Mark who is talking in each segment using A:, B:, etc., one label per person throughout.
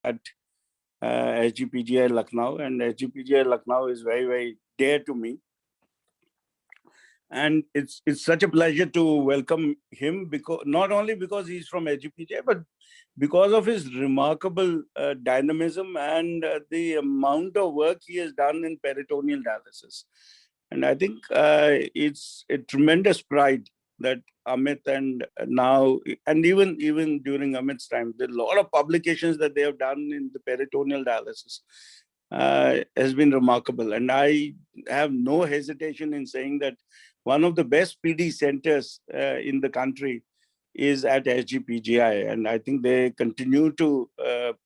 A: at SGPGI Lucknow, and SGPGI Lucknow is very, very dear to me. And it's such a pleasure to welcome him, because not only because he's from SGPGI, but because of his remarkable dynamism and the amount of work he has done in peritoneal dialysis. And I think it's a tremendous pride that Amit and now, and even during Amit's time, there are a lot of publications that they have done in the peritoneal dialysis has been remarkable. And I have no hesitation in saying that one of the best PD centers in the country is at SGPGI. And I think they continue to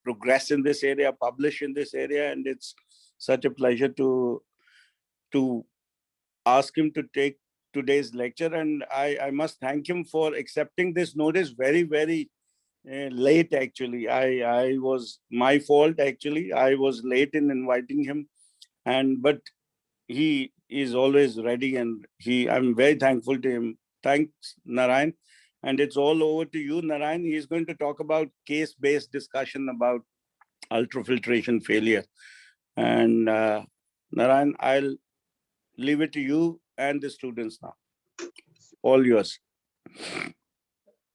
A: progress in this area, publish in this area. And it's such a pleasure to ask him to take today's lecture. And I must thank him for accepting this notice very, very late, actually. I was my fault, actually. I was late in inviting him, but he is always ready, and I'm very thankful to him. Thanks, Narayan. And it's all over to you, Narayan. He's going to talk about case-based discussion about ultrafiltration failure. And Narayan, I'll leave it to you and the students now. All yours.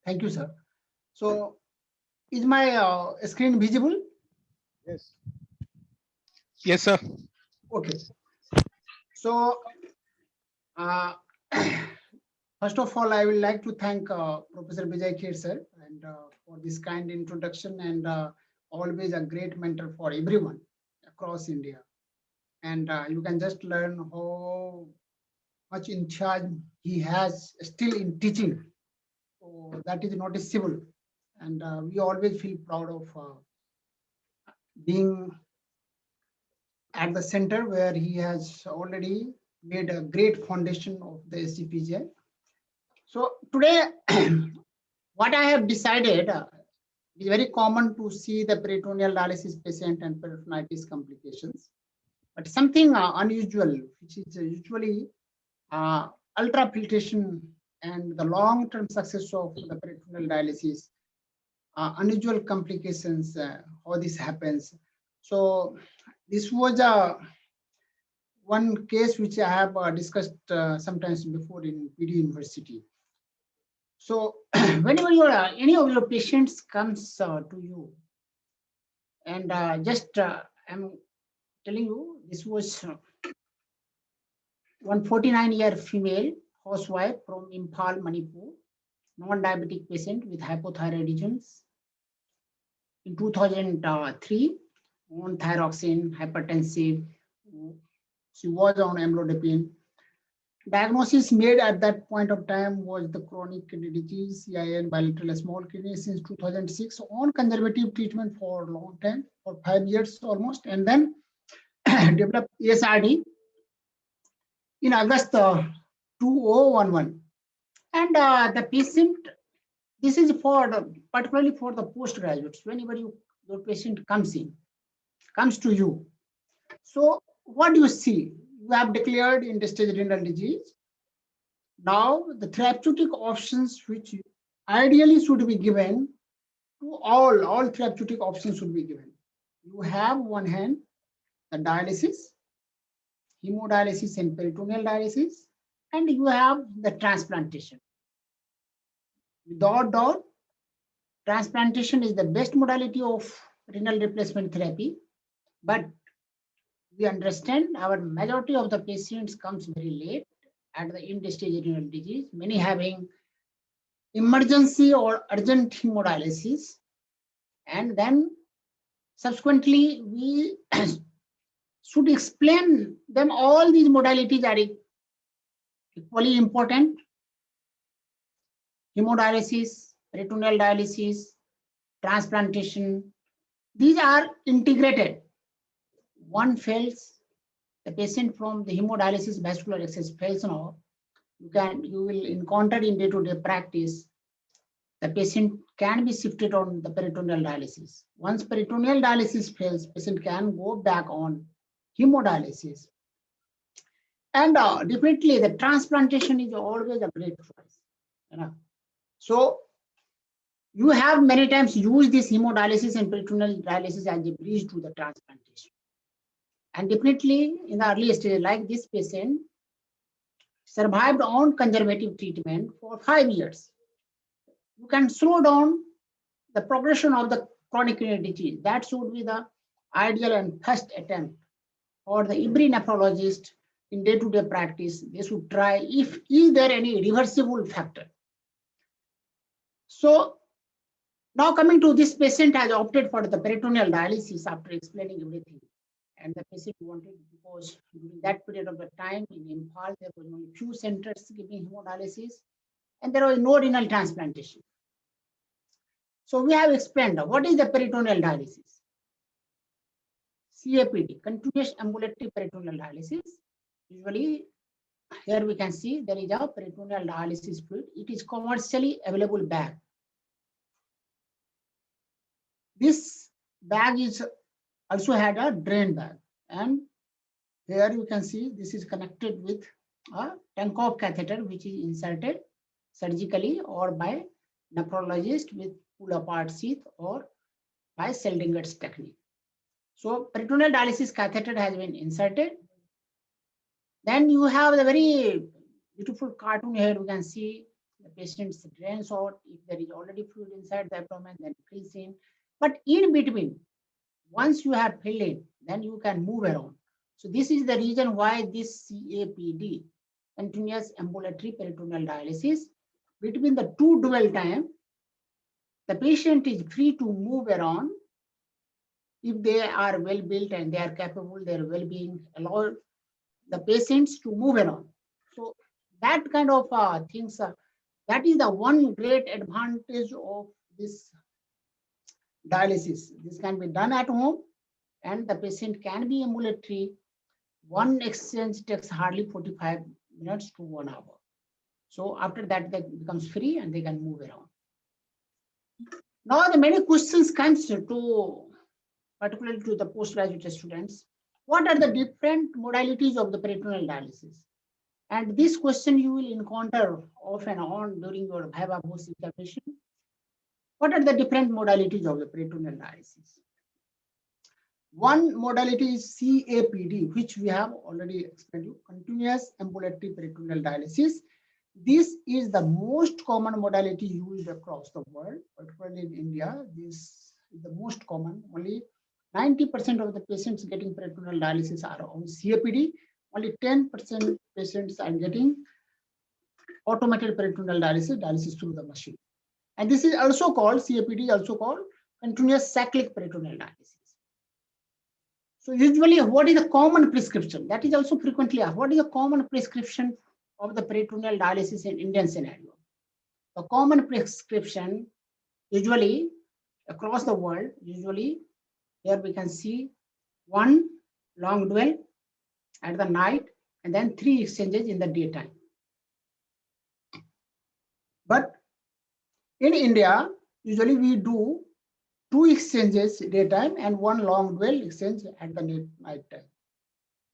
B: Thank you, sir. So, is my screen visible?
A: Yes.
C: Yes, sir.
B: Okay. So, first of all, I would like to thank Professor Vijay Kher, sir, and for this kind introduction, and always a great mentor for everyone across India. And you can just learn how much in charge he has still in teaching. So that is noticeable. And we always feel proud of being at the center where he has already made a great foundation of the SGPGI. So today, what I have decided is very common to see the peritoneal dialysis patient and peritonitis complications, but something unusual, which is usually ultrafiltration and the long-term success of the peritoneal dialysis, unusual complications, how this happens. So this was one case which I have discussed sometimes before in PD University. So whenever any of your patients comes to you, and I'm telling you, this was one 49-year female housewife from Imphal, Manipur, non-diabetic patient with hypothyroidism. In 2003, on thyroxine, hypertensive. She was on amlodipine. Diagnosis made at that point of time was the chronic kidney disease, CIN, bilateral small kidney since 2006, on conservative treatment for a long time, for 5 years almost, and then developed ESRD in August 2011. And the patient, this is particularly for the postgraduates, whenever your patient comes to you. So what do you see? You have declared end-stage renal disease. Now the therapeutic options which ideally should be given to all therapeutic options should be given. You have one hand the dialysis, hemodialysis and peritoneal dialysis, and you have the transplantation. Without doubt, transplantation is the best modality of renal replacement therapy, but we understand our majority of the patients comes very late at the end-stage renal disease, many having emergency or urgent hemodialysis, and then subsequently we should explain them all these modalities are equally important. Hemodialysis, peritoneal dialysis, transplantation, these are integrated. One fails, the patient from the hemodialysis vascular access fails now. You will encounter in day-to-day practice, the patient can be shifted on the peritoneal dialysis. Once peritoneal dialysis fails, patient can go back on hemodialysis. And definitely the transplantation is always a great choice. So You have many times used this hemodialysis and peritoneal dialysis as a bridge to the transplantation. And definitely in the early stage, like this patient survived on conservative treatment for 5 years. You can slow down the progression of the chronic kidney disease. That should be the ideal and first attempt for the every nephrologist in day-to-day practice. They should try if is there any reversible factor. So now coming to this patient has opted for the peritoneal dialysis after explaining everything. And the patient wanted, because during that period of the time in Imphal, there were only few centers giving hemodialysis and there was no renal transplantation. So we have explained what is the peritoneal dialysis. CAPD, continuous ambulatory peritoneal dialysis. Usually, here we can see there is a peritoneal dialysis fluid. It is commercially available bag. This bag is also had a drain bag, and here you can see this is connected with a Tankov catheter, which is inserted surgically or by nephrologist with pull apart sheath or by Seldinger's technique. So peritoneal dialysis catheter has been inserted. Then you have the very beautiful cartoon here. You can see the patient's drains out. If there is already fluid inside the abdomen, then fills in. But in between, once you have filled in, then you can move around. So this is the reason why this CAPD, continuous ambulatory peritoneal dialysis, between the two dwell time, the patient is free to move around. If they are well built and they are capable, their well-being allow the patients to move around. So that kind of things, that is the one great advantage of this dialysis. This can be done at home and the patient can be ambulatory. One exchange takes hardly 45 minutes to 1 hour. So after that, that becomes free and they can move around. Now the many questions comes to, particularly to the postgraduate students. What are the different modalities of the peritoneal dialysis? And this question you will encounter off and on during your Viva Voce examination. What are the different modalities of the peritoneal dialysis? One modality is CAPD, which we have already explained you, continuous ambulatory peritoneal dialysis. This is the most common modality used across the world, particularly in India. This is the most common. Only 90% of the patients getting peritoneal dialysis are on CAPD. Only 10% patients are getting automated peritoneal dialysis, dialysis through the machine. And this is also called, CAPD is also called continuous cyclic peritoneal dialysis. So usually what is the common prescription? That is also frequently asked. What is the common prescription of the peritoneal dialysis in Indian scenario? The common prescription usually across the world, usually here we can see one long dwell at the night and then 3 exchanges in the daytime. But in India, usually we do 2 exchanges daytime and 1 long dwell exchange at the night time.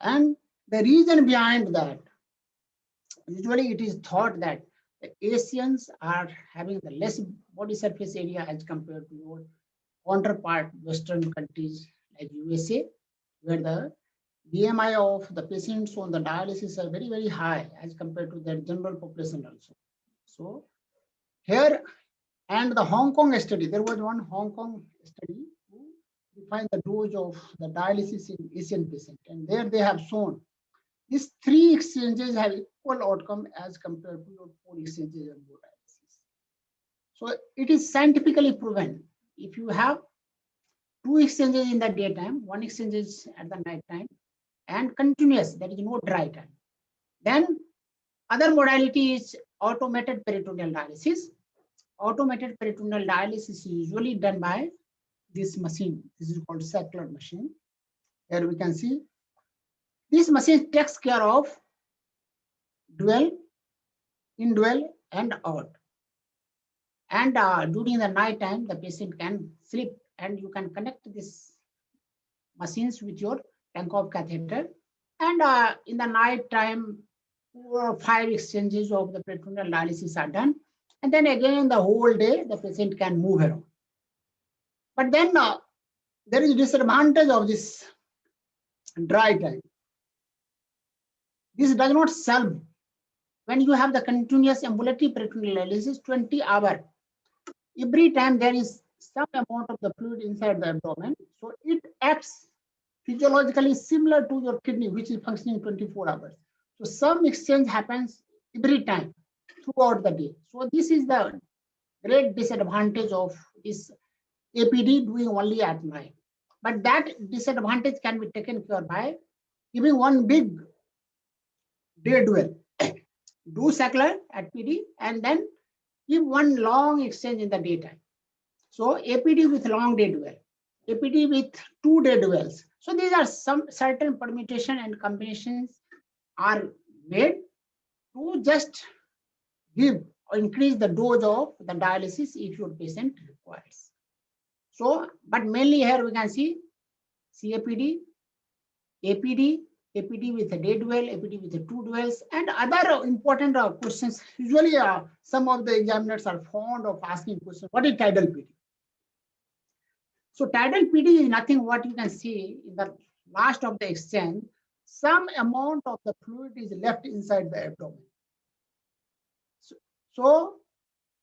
B: And the reason behind that, usually it is thought that the Asians are having the less body surface area as compared to your counterpart Western countries like USA, where the BMI of the patients on the dialysis are very, very high as compared to their general population also. So here, and the Hong Kong study, there was one Hong Kong study who defined the dose of the dialysis in Asian patients. And there they have shown these 3 exchanges have equal outcome as compared to your 4 exchanges of dialysis. So it is scientifically proven. If you have 2 exchanges in the daytime, 1 exchanges at the night time, and continuous, there is no dry time. Then other modality is automated peritoneal dialysis. Automated peritoneal dialysis is usually done by this machine. This is called cycler machine. Here we can see this machine takes care of dwell, indwell, and out. And during the night time, the patient can sleep and you can connect these machines with your Tankov catheter. And in the night time, 4 or 5 exchanges of the peritoneal dialysis are done. And then again, the whole day, the patient can move around. But then there is disadvantage of this dry time. This does not solve when you have the continuous ambulatory peritoneal dialysis 20 hours. Every time there is some amount of the fluid inside the abdomen. So it acts physiologically similar to your kidney, which is functioning 24 hours. So some exchange happens every time throughout the day. So this is the great disadvantage of this APD doing only at night. But that disadvantage can be taken care by giving one big day dual. Do circular at PD and then give one long exchange in the daytime. So APD with long day dual, APD with 2 day duals. So these are some certain permutation and combinations are made to just give or increase the dose of the dialysis if your patient requires. So, but mainly here we can see CAPD, APD, APD with a day dual, APD with the 2 duals, and other important questions. Usually, some of the examiners are fond of asking questions. What is tidal PD? So tidal PD is nothing what you can see in the last of the exchange. Some amount of the fluid is left inside the abdomen. So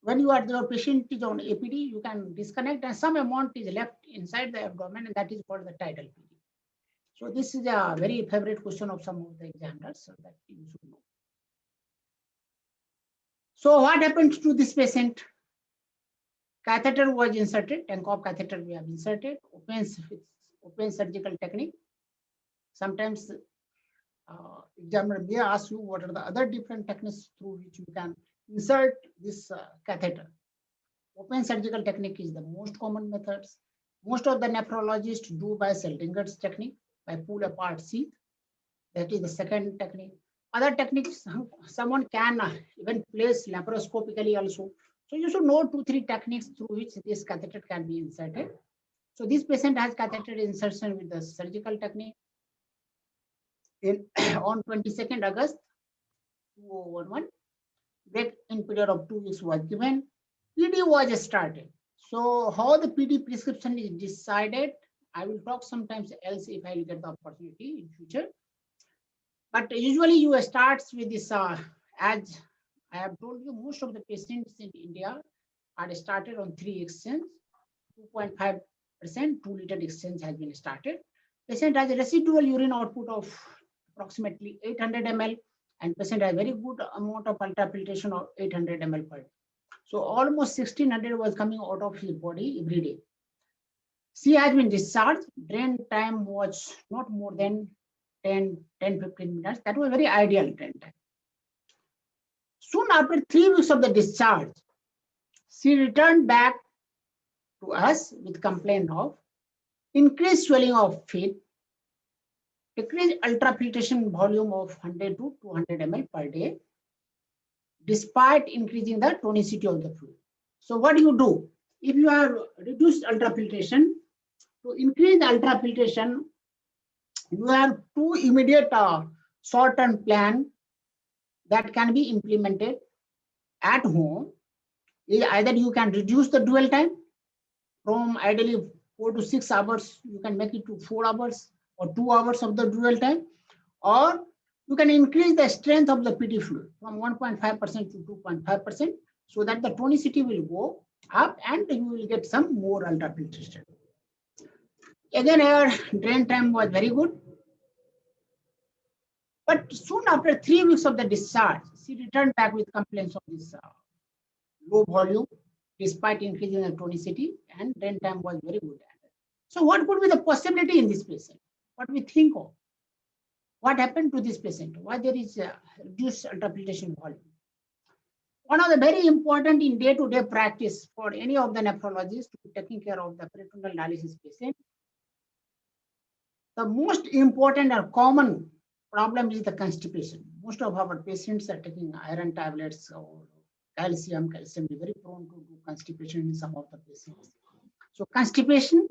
B: when you are your patient is on APD, you can disconnect and some amount is left inside the abdomen, and that is called the tidal PD. So this is a very favorite question of some of the examiners, so that you should know. So what happened to this patient? Catheter was inserted, Tankov catheter we have inserted, open surgical technique. Sometimes examiner may ask you what are the other different techniques through which you can insert this catheter. Open surgical technique is the most common methods. Most of the nephrologists do by Seldinger's technique, by pull apart sheath. That is the second technique. Other techniques, someone can even place laparoscopically also. So you should know 2-3 techniques through which this catheter can be inserted. So this patient has catheter insertion with the surgical technique. On 22nd August 2011, break in period of 2 weeks was given. PD was started. So how the PD prescription is decided, I will talk sometimes else if I will get the opportunity in future. But usually you start with this, as I have told you, most of the patients in India are started on 3 exchange, 2.5%, 2 liter exchange has been started. Patient has a residual urine output of approximately 800 ml, and patient has very good amount of ultrafiltration of 800 ml per day. So almost 1600 was coming out of his body every day. She has been discharged. Drain time was not more than 10-15 minutes. That was very ideal drain time. Soon after 3 weeks of the discharge, she returned back to us with complaint of increased swelling of feet, decreased ultrafiltration volume of 100 to 200 ml per day, despite increasing the tonicity of the fluid. So what do you do? If you have reduced ultrafiltration, to increase the ultrafiltration, you have 2 immediate short-term plan that can be implemented at home. Either you can reduce the dwell time from ideally 4 to 6 hours, you can make it to 4 hours or 2 hours of the dwell time, or you can increase the strength of the PD fluid from 1.5% to 2.5%, so that the tonicity will go up and you will get some more ultrafiltration. Again, her drain time was very good. But soon after 3 weeks of the discharge, she returned back with complaints of this low volume, despite increasing the tonicity, and drain time was very good. So what could be the possibility in this patient? What we think of? What happened to this patient? Why there is reduced ultrafiltration volume? One of the very important in day-to-day practice for any of the nephrologists to be taking care of the peritoneal dialysis patient, the most important or common problem is the constipation. Most of our patients are taking iron tablets or calcium. Calcium is very prone to constipation in some of the patients. So constipation,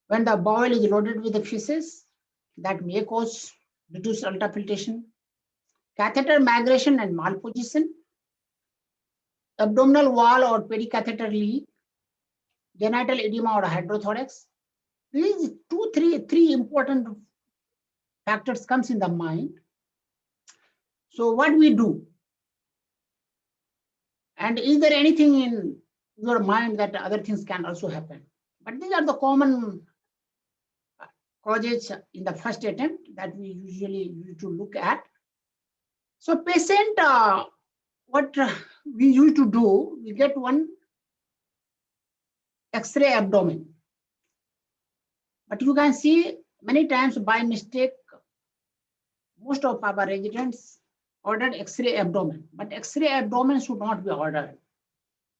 B: when the bowel is loaded with the feces, that may cause reduced ultrafiltration. Catheter migration and malposition. abdominal wall or pericatheter leak, genital edema or hydrothorax. These three important factors comes in the mind. So what we do? And is there anything in your mind that other things can also happen? But these are the common causes in the first attempt that we usually used to look at. So patient, what we used to do, we get one X-ray abdomen. But you can see many times by mistake, most of our residents ordered X-ray abdomen, but X-ray abdomen should not be ordered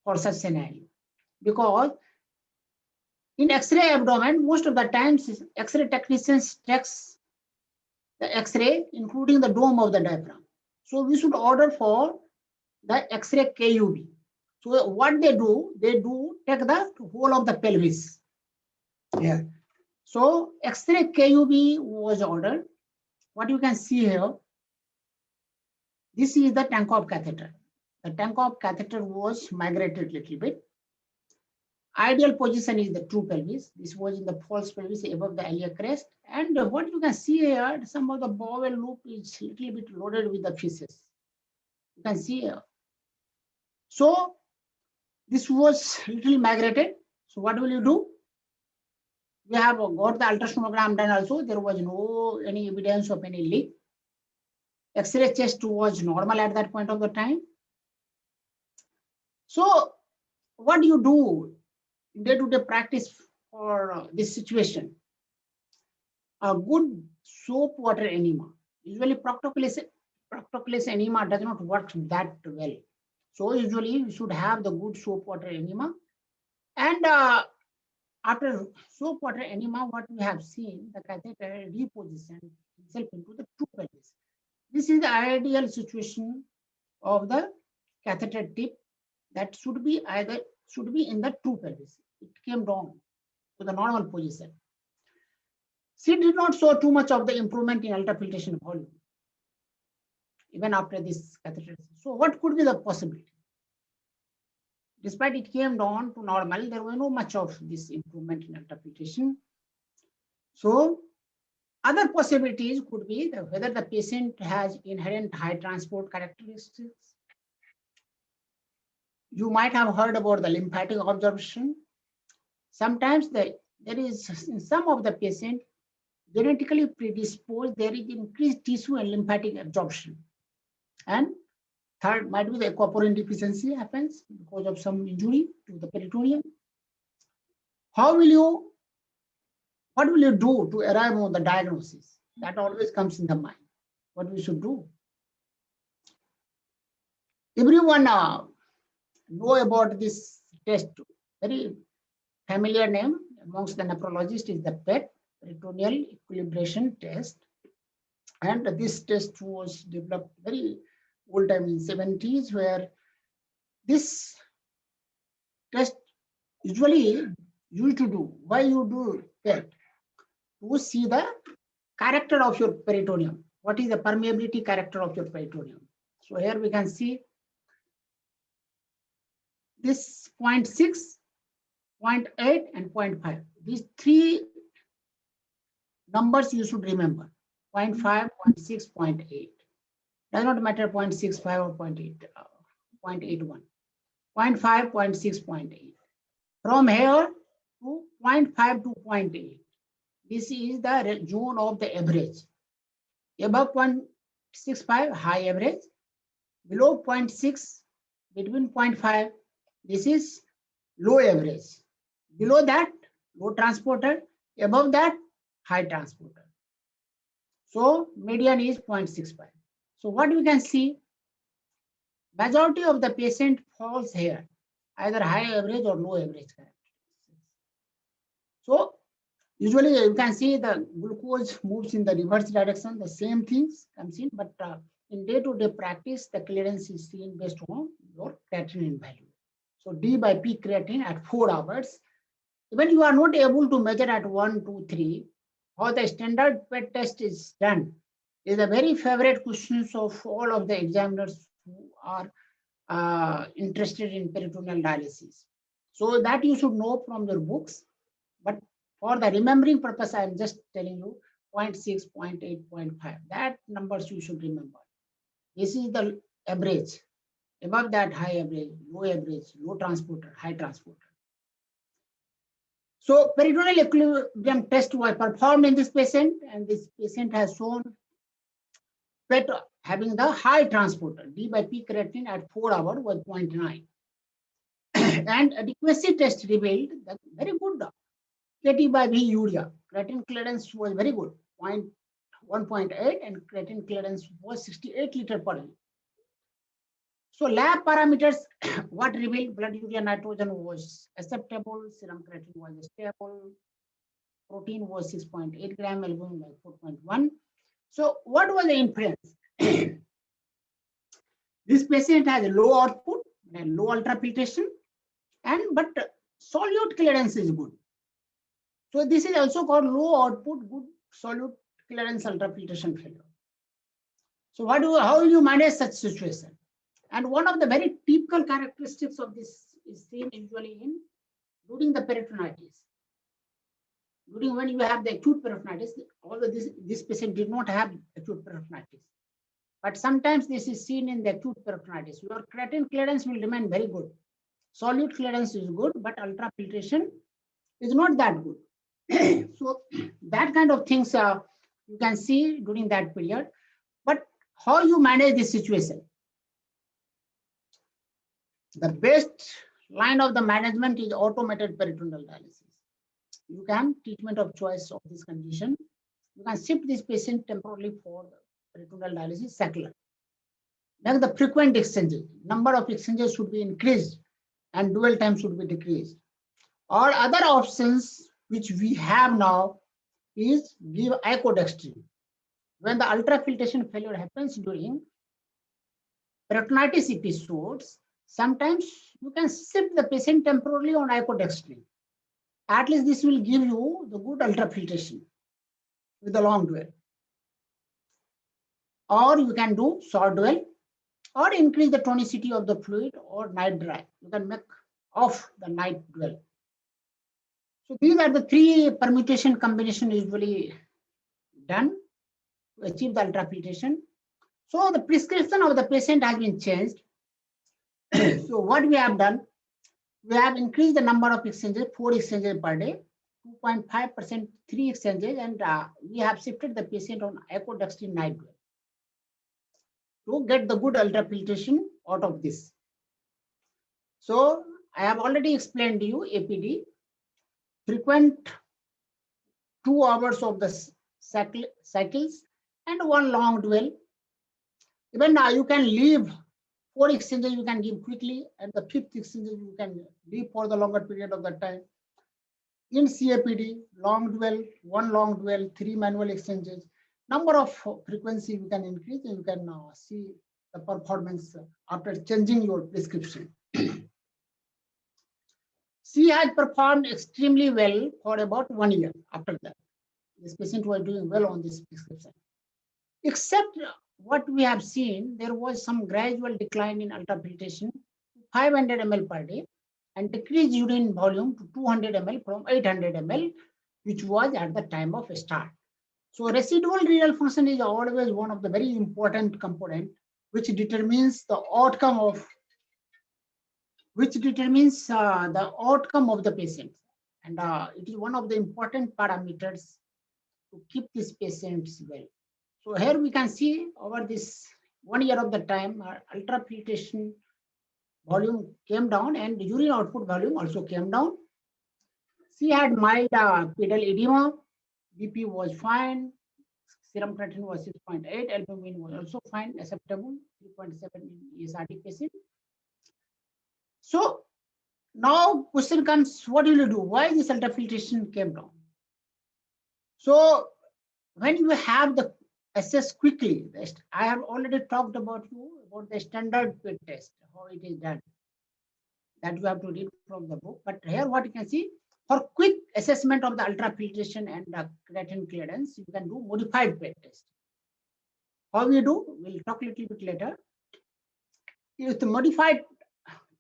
B: for such scenario, because in X-ray abdomen, most of the times X-ray technicians checks the X-ray, including the dome of the diaphragm. So we should order for the X-ray KUB. So what they do take the whole of the pelvis. Yeah. So X-ray KUB was ordered. What you can see here, this is the Tankov catheter. The Tankov catheter was migrated a little bit. Ideal position is the true pelvis. This was in the false pelvis above the iliac crest. And what you can see here, some of the bowel loop is a little bit loaded with the feces. You can see here. So this was little migrated. So what will you do? We have got the ultrasonogram done also. There was no any evidence of any leak. X-ray chest was normal at that point of the time. So what do you do in day-to-day practice for this situation? A good soap water enema. Usually proctoclase enema does not work that well. So usually we should have the good soap water enema. And after soap water enema, what we have seen, the catheter reposition itself into the true pelvis. This is the ideal situation of the catheter tip that should be in the true pelvis. It came down to the normal position. She did not show too much of the improvement in ultrafiltration volume, even after this catheter. So what could be the possibility? Despite it came down to normal, there was no much of this improvement in ultrafiltration. So other possibilities could be whether the patient has inherent high transport characteristics. You might have heard about the lymphatic absorption. Sometimes there is, in some of the patient, genetically predisposed, there is increased tissue and lymphatic absorption. And third might be the aquaporin deficiency happens because of some injury to the peritoneum. What will you do to arrive on the diagnosis? That always comes in the mind. What we should do? Everyone know about this test. Very familiar name amongst the nephrologists is the PET, Peritoneal Equilibration test. And this test was developed very old time in 70s, where this test usually used to do. Why you do PET? To see the character of your peritoneum. What is the permeability character of your peritoneum? So here we can see this 0.6, 0.8, and 0.5. These three numbers you should remember: 0.5, 0.6, 0.8. Does not matter 0.65 or 0.8, 0.81. 0.5, 0.6, 0.8. From here to 0.5 to 0.8. This is the zone of the average. Above 0.65, high average. Below 0.6, between 0.5, this is low average. Below that, low transporter. Above that, high transporter. So median is 0.65. So what we can see, majority of the patient falls here, either high average or low average characteristics. So usually you can see the glucose moves in the reverse direction, the same things comes in, but in day-to-day practice, the clearance is seen based on your creatinine value. So D by P creatinine at 4 hours. Even you are not able to measure at 1, 2, 3, how the standard PET test is done is a very favorite questions of all of the examiners who are interested in peritoneal dialysis. So that you should know from your books. But for the remembering purpose, I am just telling you 0.6, 0.8, 0.5. That numbers you should remember. This is the average. Above that, high average, low transporter, high transporter. So peritoneal equilibrium test was performed in this patient, and this patient has shown PET having the high transporter. D by P creatinine at 4 hours was 0.9. And adequacy test revealed that very good KT by V urea. Creatinine clearance was very good, 1.8, and creatinine clearance was 68 liter per minute. So lab parameters, what revealed? Blood urea nitrogen was acceptable, serum creatinine was stable, protein was 6.8 gram, albumin was 4.1. So what was the inference? This patient has a low output and low ultrafiltration, but solute clearance is good. So this is also called low output, good solute clearance ultrafiltration failure. So how will you manage such situation? And one of the very typical characteristics of this is seen usually during the peritonitis. During when you have the acute peritonitis, although this patient did not have acute peritonitis, but sometimes this is seen in the acute peritonitis. Your creatinine clearance will remain very good. Solute clearance is good, but ultrafiltration is not that good. So that kind of things you can see during that period. But how you manage this situation? The best line of the management is automated peritoneal dialysis. You can treatment of choice of this condition. You can shift this patient temporarily for the peritoneal dialysis secular. Then the frequent exchanges, number of exchanges should be increased and dwell time should be decreased. Or other options which we have now is give icodextrin. When the ultrafiltration failure happens during peritonitis episodes, sometimes you can shift the patient temporarily on icodextrin. At least this will give you the good ultrafiltration with the long dwell. Or you can do short dwell or increase the tonicity of the fluid or night dry. You can make off the night dwell. So these are the three permutation combination usually done to achieve the ultrafiltration. So the prescription of the patient has been changed. So what we have done, we have increased the number of exchanges, 4 exchanges per day, 2.5%, 3 exchanges, and we have shifted the patient on icodextrin night dwell to get the good ultrafiltration out of this. So I have already explained to you APD, frequent 2 hours of the cycles and 1 long dwell. Even now you can leave 4 exchanges, you can give quickly, and the 5th exchange you can leave for the longer period of the time. In CAPD, long dwell, 1 long dwell, 3 manual exchanges, number of frequency you can increase, and you can see the performance after changing your prescription. C has performed extremely well for about 1 year after that. This patient was doing well on this prescription. Except what we have seen, there was some gradual decline in ultrafiltration, 500 ml per day, and decreased urine volume to 200 ml from 800 ml, which was at the time of start. So residual renal function is always one of the very important component which determines the outcome of the patient, and it is one of the important parameters to keep these patients well. So here we can see over this 1 year of the time, ultrafiltration volume came down and urine output volume also came down. She had mild pedal edema, BP was fine, serum creatinine was 6.8, albumin was also fine, acceptable, 3.7 in ESRD patient. So now question comes, what will you do? Why this ultrafiltration came down? So when you have the assess quickly, I have already talked about the standard PET test, how it is done. That you have to read from the book. But here what you can see, for quick assessment of the ultrafiltration and the creatinine clearance, you can do modified PET test. How we do, we'll talk a little bit later. With the modified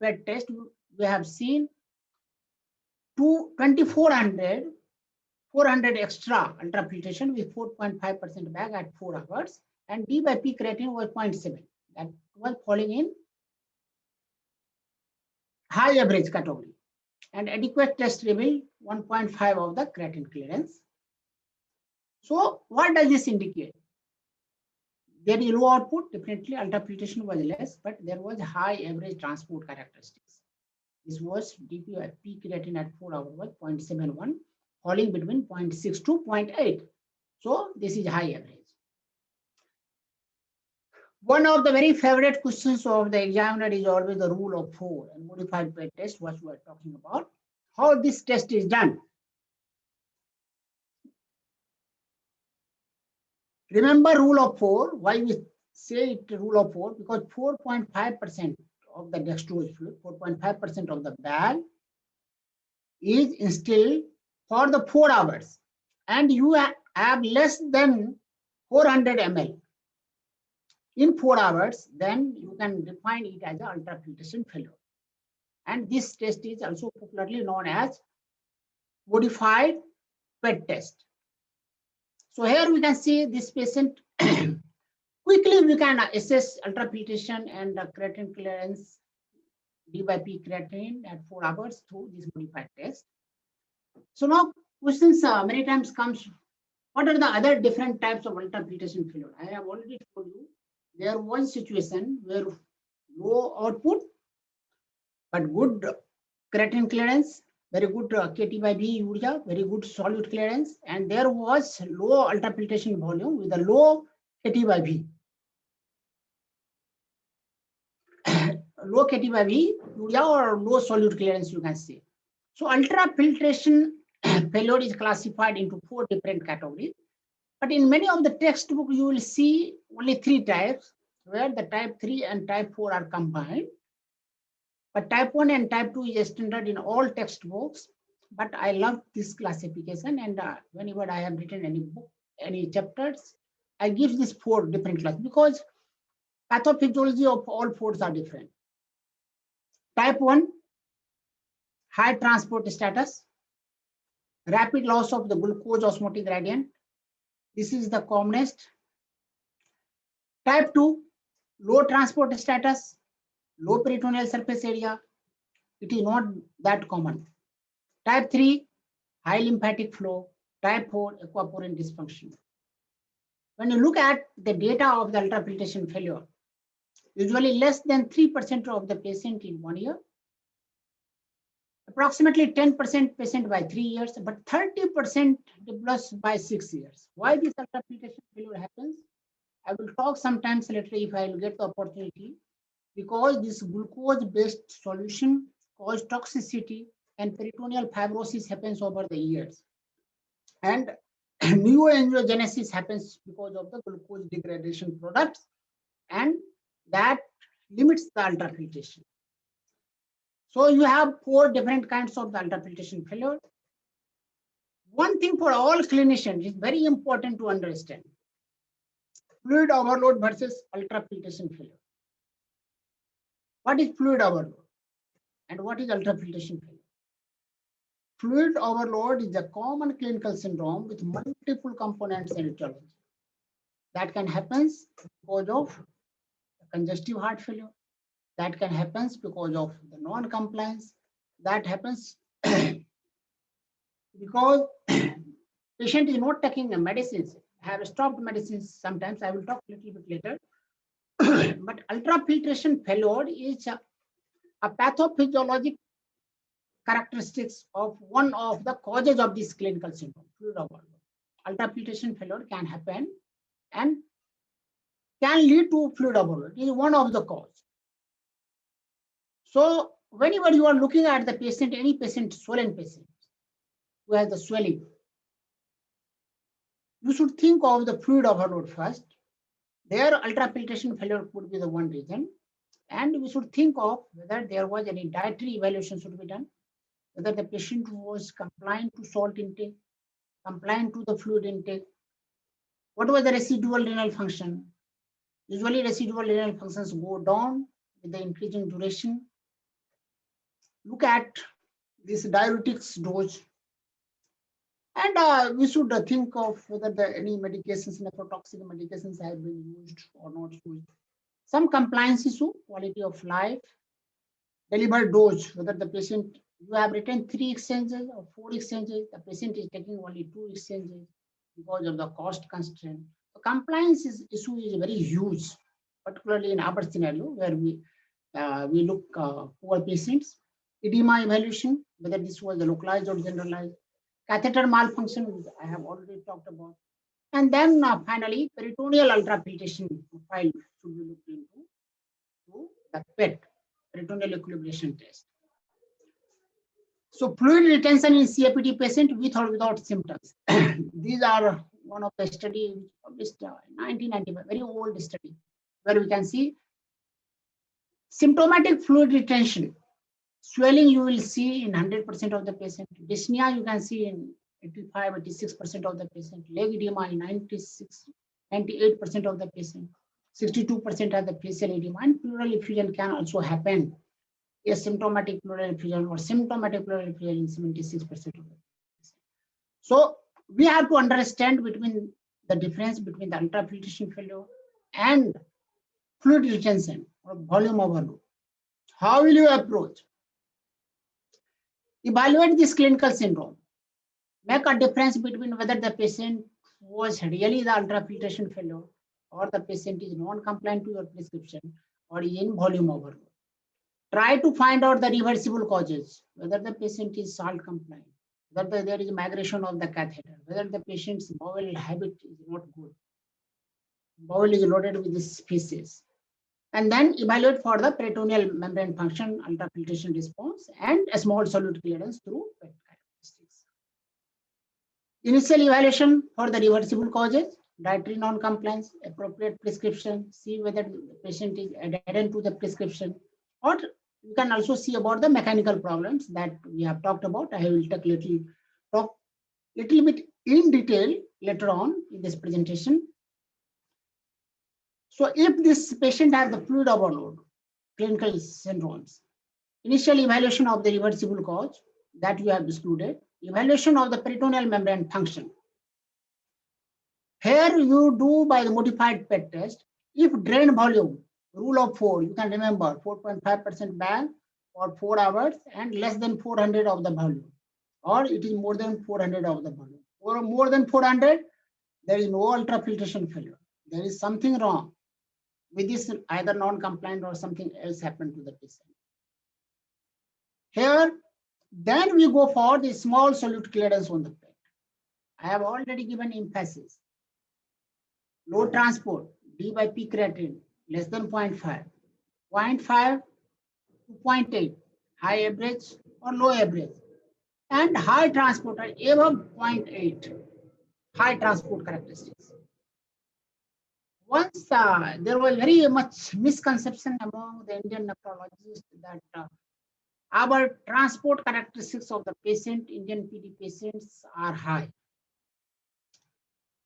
B: PET test, we have seen 400 extra ultrafiltration with 4.5% bag at 4 hours, and D by P creatinine was 0.7. That was falling in high average category, and adequate test revealed 1.5 of the creatinine clearance. So what does this indicate? There is low output, definitely ultrafiltration was less, but there was high average transport characteristics. This was DP P creatinine at 4 hours was 0.71, falling between 0.6 to 0.8. So this is high average. One of the very favorite questions of the examiner is always the rule of 4 and modified PET test, what we are talking about. How this test is done. Remember rule of 4. Why we say it rule of 4? Because 4.5% of the dextrose fluid, 4.5% of the bag is instilled for the 4 hours, and you have less than 400 ml in 4 hours, then you can define it as an ultrafiltration failure. And this test is also popularly known as modified PET test. So here we can see this patient. Quickly we can assess ultrafiltration and creatinine clearance, D by P creatinine at 4 hours through this modified test. So now questions many times comes, what are the other different types of ultrafiltration failure? I have already told you there was situation where low output but good creatinine clearance, very good KT by B urea, very good solute clearance, and there was low ultrafiltration volume with a low KT by B. Low KT by B urea or low solute clearance, you can say. So ultrafiltration failure is classified into 4 different categories. But in many of the textbooks, you will see only 3 types, where the type 3 and type 4 are combined. But type 1 and type 2 is standard in all textbooks. But I love this classification, and whenever I have written any book, any chapters, I give this 4 different classes because pathophysiology of all 4s are different. Type 1, high transport status, rapid loss of the glucose osmotic gradient. This is the commonest. Type 2, low transport status, low peritoneal surface area. It is not that common. Type 3, high lymphatic flow. Type 4, aquaporin dysfunction. When you look at the data of the ultrafiltration failure, usually less than 3% of the patient in 1 year, approximately 10% patient by 3 years, but 30% develops by 6 years. Why this ultrafiltration failure happens? I will talk sometimes later if I will get the opportunity, because this glucose-based solution causes toxicity and peritoneal fibrosis happens over the years. And neoangiogenesis happens because of the glucose degradation products, and that limits the ultrafiltration. So you have 4 different kinds of the ultrafiltration failure. One thing for all clinicians is very important to understand: fluid overload versus ultrafiltration failure. What is fluid overload and what is ultrafiltration failure? Fluid overload is a common clinical syndrome with multiple components in etiology. That can happen because of congestive heart failure. That can happen because of the non-compliance. That happens because patient is not taking the medicines, have stopped medicines sometimes. I will talk a little bit later. But ultrafiltration failure is a pathophysiologic characteristics of one of the causes of this clinical syndrome, fluid overload. Ultrafiltration failure can happen and can lead to fluid overload. It is one of the cause. So whenever you are looking at the patient, any patient, swollen patient who has the swelling, you should think of the fluid overload first. Their ultrafiltration failure could be the one reason. And we should think of whether there was any dietary evaluation should be done, whether the patient was compliant to salt intake, compliant to the fluid intake. What was the residual renal function? Usually residual renal functions go down with the increasing duration. Look at this diuretics dose. And we should think of whether any medications, nephrotoxic medications have been used or not used. Some compliance issue, quality of life, delivered dose, whether the patient, you have written 3 exchanges or 4 exchanges, the patient is taking only 2 exchanges because of the cost constraint. The compliance issue is very huge, particularly in our scenario where we look poor patients. Edema evaluation, whether this was the localized or generalized. Catheter malfunction, which I have already talked about. And then finally, peritoneal ultrafiltration profile should be looked into to the PET, peritoneal equilibration test. So fluid retention in CAPD patient with or without symptoms. These are one of the studies published in 1995, very old study, where we can see symptomatic fluid retention. Swelling you will see in 100% of the patient. Dyspnea you can see in 85, 86% of the patient. Leg edema in 96, 98% of the patient. 62% of the facial edema, and pleural effusion can also happen. Asymptomatic pleural effusion or symptomatic pleural effusion in 76% of the patient. So we have to understand between the difference between the ultrafiltration failure and fluid retention or volume overload. How will you approach? Evaluate this clinical syndrome. Make a difference between whether the patient was really the ultrafiltration failure or the patient is non-compliant to your prescription or is in volume overload. Try to find out the reversible causes, whether the patient is salt compliant, whether there is migration of the catheter, whether the patient's bowel habit is not good. Bowel is loaded with this species. And then evaluate for the peritoneal membrane function, ultrafiltration response, and a small solute clearance through PET characteristics. Initial evaluation for the reversible causes, dietary non-compliance, appropriate prescription, see whether the patient is adherent to the prescription, or you can also see about the mechanical problems that we have talked about. I will talk little bit in detail later on in this presentation. So if this patient has the fluid overload, clinical syndromes, initial evaluation of the reversible cause that you have excluded, evaluation of the peritoneal membrane function. Here you do by the modified PET test. If drain volume, rule of 4, you can remember 4.5% bag for 4 hours and less than 400 of the volume, or it is more than 400 of the volume, or more than 400, there is no ultrafiltration failure. There is something wrong with this, either non-compliant or something else happened to the patient. Here, then we go for the small solute clearance on the PET. I have already given emphasis. Low transport, D by P creatinine, less than 0.5. 0.5 to 0.8, high average or low average. And high transport above 0.8, high transport characteristics. Once there was very much misconception among the Indian nephrologists that our transport characteristics of the patient, Indian PD patients, are high.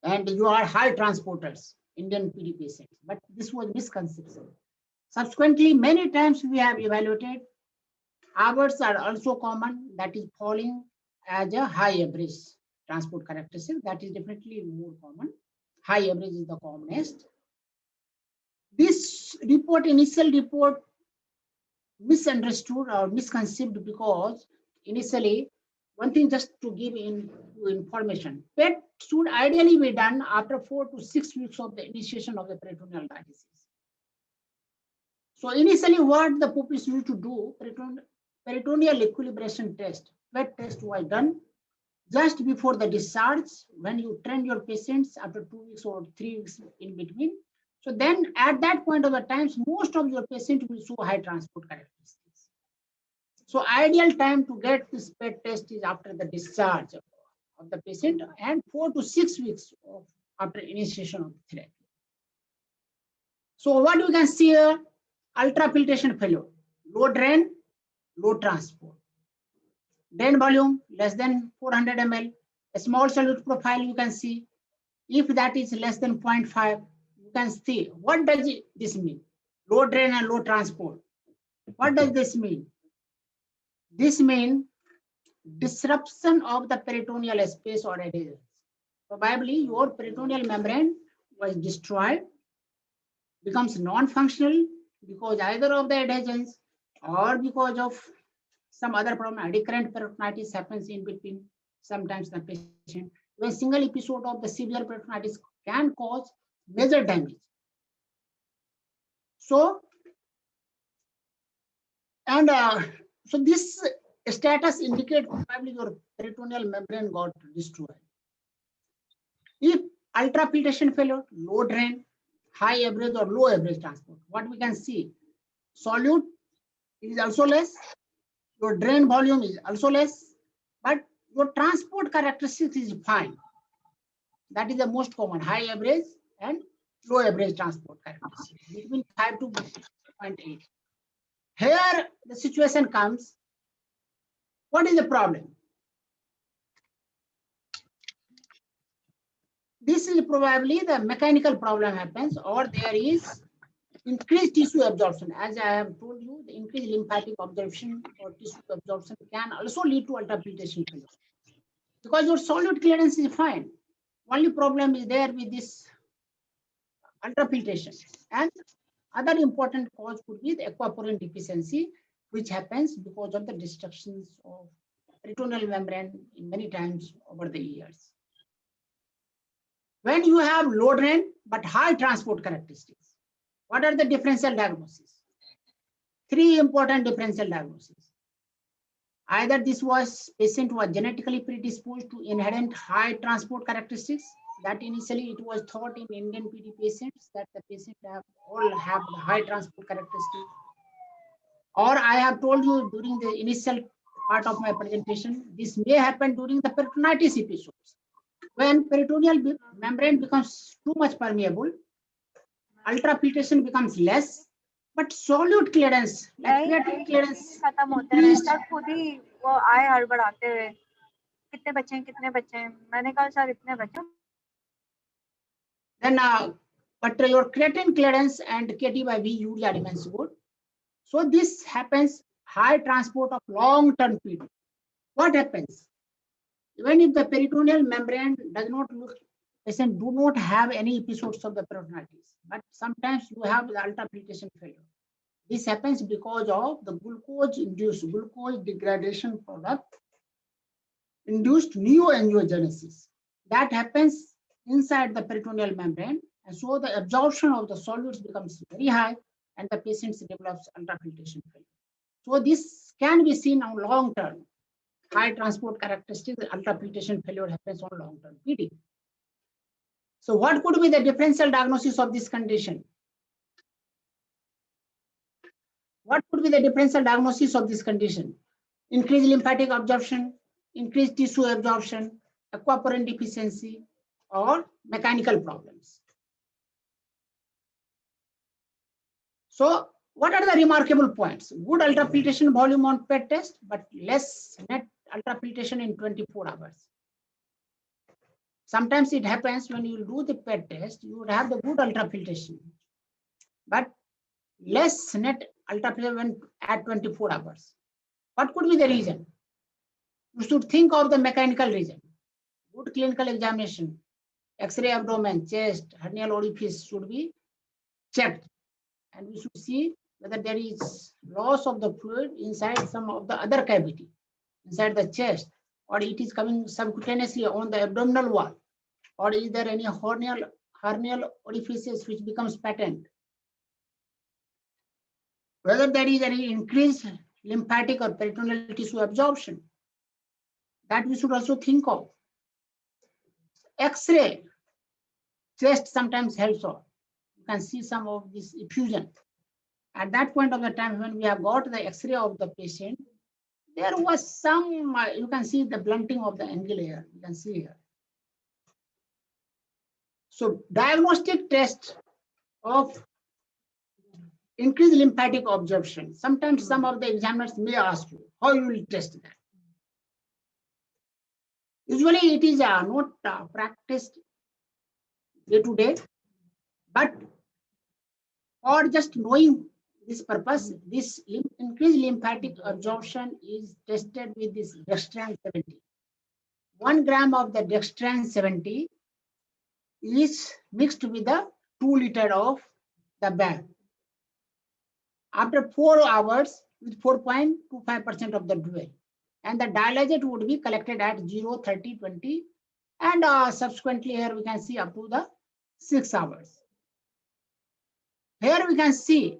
B: And you are high transporters, Indian PD patients. But this was misconception. Subsequently, many times we have evaluated, ours are also common, that is falling as a high average transport characteristic. That is definitely more common. High average is the commonest. This report, initial report, misunderstood or misconceived because initially, one thing just to give information, PET should ideally be done after 4 to 6 weeks of the initiation of the peritoneal dialysis. So initially what the pupils used to do, peritoneal equilibration test, PET test was done just before the discharge when you train your patients after 2 weeks or 3 weeks in between. So then at that point of the times, most of your patients will show high transport characteristics. So ideal time to get this PET test is after the discharge of the patient and 4 to 6 weeks after initiation of the therapy. So what you can see here, ultrafiltration failure, low drain, low transport. Drain volume less than 400 ml, a small solute profile you can see. If that is less than 0.5, you can see what does this mean. low drain and low transport. What does this mean? This means disruption of the peritoneal space or adhesions. Probably your peritoneal membrane was destroyed, becomes non-functional because either of the adhesions or because of some other problem. Recurrent peritonitis happens in between sometimes the patient. When single episode of the severe peritonitis can cause major damage. So, and so this status indicates probably your peritoneal membrane got destroyed. If ultrafiltration failure, low drain, high average or low average transport, what we can see, solute is also less, your drain volume is also less, but your transport characteristics is fine. That is the most common, high average and low average transport characteristics between 5 to 0.8. Here the situation comes, what is the problem? This is probably the mechanical problem happens, or there is increased tissue absorption. As I have told you, the increased lymphatic absorption or tissue absorption can also lead to ultrafiltration failure. Because your solute clearance is fine. Only problem is there with this ultrafiltration. And other important cause could be the aquaporin deficiency, which happens because of the destructions of peritoneal membrane many times over the years. When you have low drain but high transport characteristics, what are the differential diagnoses? 3 important differential diagnoses. Either this patient was genetically predisposed to inherent high transport characteristics, that initially it was thought in Indian PD patients that the patient all have the high transport characteristics. Or I have told you during the initial part of my presentation, this may happen during the peritonitis episodes. When peritoneal membrane becomes too much permeable, ultrafiltration becomes less, but solute clearance, like creatinine clearance,
D: खत्म होते हैं sir, खुद ही वो आए हड़बड़ाते हुए, कितने बच्चे हैं, मैंने कहा सर इतने बच्चे.
B: Then but your creatinine clearance and KT by V urea remains good. So this happens, high transport of long-term PD. What happens? Even if the peritoneal membrane does not look, patient do not have any episodes of the peritonitis, but sometimes you have the ultrafiltration failure. This happens because of the glucose-induced glucose degradation product induced neoangiogenesis. That happens inside the peritoneal membrane, and so the absorption of the solutes becomes very high, and the patient develops ultrafiltration failure. So this can be seen on long term. High transport characteristics, ultrafiltration failure happens on long term PD. So what could be the differential diagnosis of this condition? What could be the differential diagnosis of this condition? Increased lymphatic absorption, increased tissue absorption, aquaporin deficiency, or mechanical problems. So what are the remarkable points? Good ultrafiltration volume on PET test, but less net ultrafiltration in 24 hours. Sometimes it happens when you do the PET test, you would have the good ultrafiltration, but less net ultrafiltration at 24 hours. What could be the reason? You should think of the mechanical reason. Good clinical examination, X-ray abdomen, chest, hernial orifice should be checked. And we should see whether there is loss of the fluid inside some of the other cavity, inside the chest, or it is coming subcutaneously on the abdominal wall, or is there any hernial orifices which becomes patent. Whether there is any increased lymphatic or peritoneal tissue absorption, that we should also think of. X-ray, chest sometimes helps out. You can see some of this effusion. At that point of the time when we have got the X-ray of the patient, there was some, you can see the blunting of the angle here, you can see here. So diagnostic test of increased lymphatic absorption. Sometimes some of the examiners may ask you, how you will test that? Usually it is not practiced day to day, but For just knowing this purpose, this increased lymphatic absorption is tested with this dextran 70. 1 gram of the dextran 70 is mixed with the 2 liter of the bag. After 4 hours with 4.25% of the dual, and the dialysate would be collected at 0, 30, 20, and subsequently here we can see up to the 6 hours. Here we can see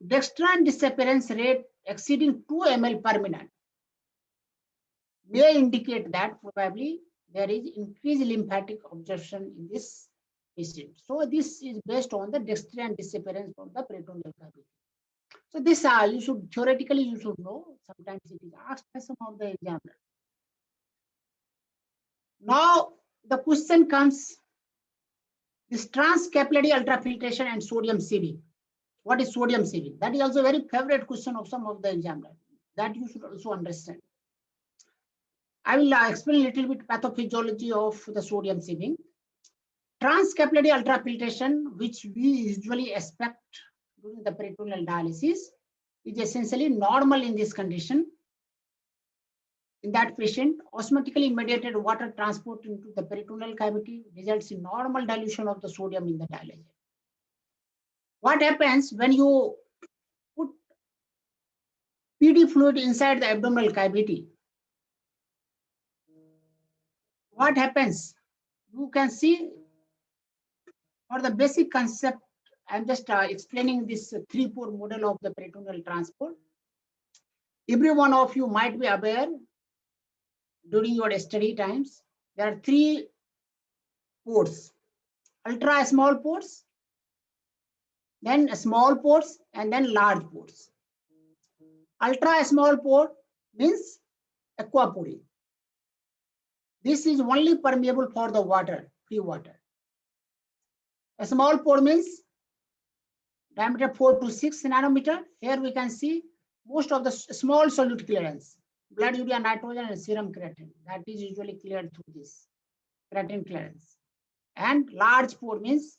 B: dextran disappearance rate exceeding 2 ml per minute may indicate that probably there is increased lymphatic absorption in this patient. So this is based on the dextran disappearance from the peritoneal cavity. So this you should theoretically you should know. Sometimes it is asked by some of the examiners. Now the question comes: this transcapillary ultrafiltration and sodium sieving. What is sodium sieving? That is also a very favorite question of some of the examiners. That you should also understand. I will explain a little bit pathophysiology of the sodium sieving. Transcapillary ultrafiltration, which we usually expect during the peritoneal dialysis, is essentially normal in this condition. In that patient, osmotically mediated water transport into the peritoneal cavity results in normal dilution of the sodium in the dialysate. What happens when you put PD fluid inside the abdominal cavity? What happens? You can see, for the basic concept, I'm just explaining this 3-pore model of the peritoneal transport. Every one of you might be aware during your study times, there are 3 pores: ultra small pores, then small pores, and then large pores. Ultra small pore means aquaporin. This is only permeable for the water, free water. A small pore means diameter 4 to 6 nanometer. Here we can see most of the small solute clearance, blood urea nitrogen and serum creatine. That is usually cleared through this creatine clearance. And large pore means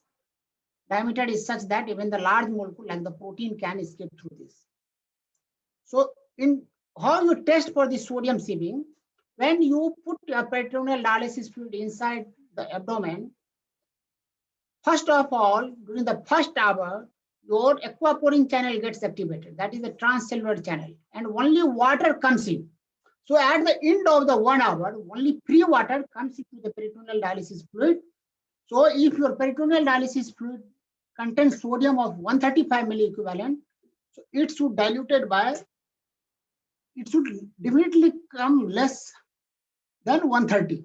B: diameter is such that even the large molecule like the protein can escape through this. So in how you test for the sodium sieving, when you put a peritoneal dialysis fluid inside the abdomen, first of all, during the first hour, your aquaporin channel gets activated. That is the transcellular channel, and only water comes in. So at the end of the 1 hour, only free water comes into the peritoneal dialysis fluid. So if your peritoneal dialysis fluid contains sodium of 135 milliequivalent, so it should diluted by, it should definitely come less than 130.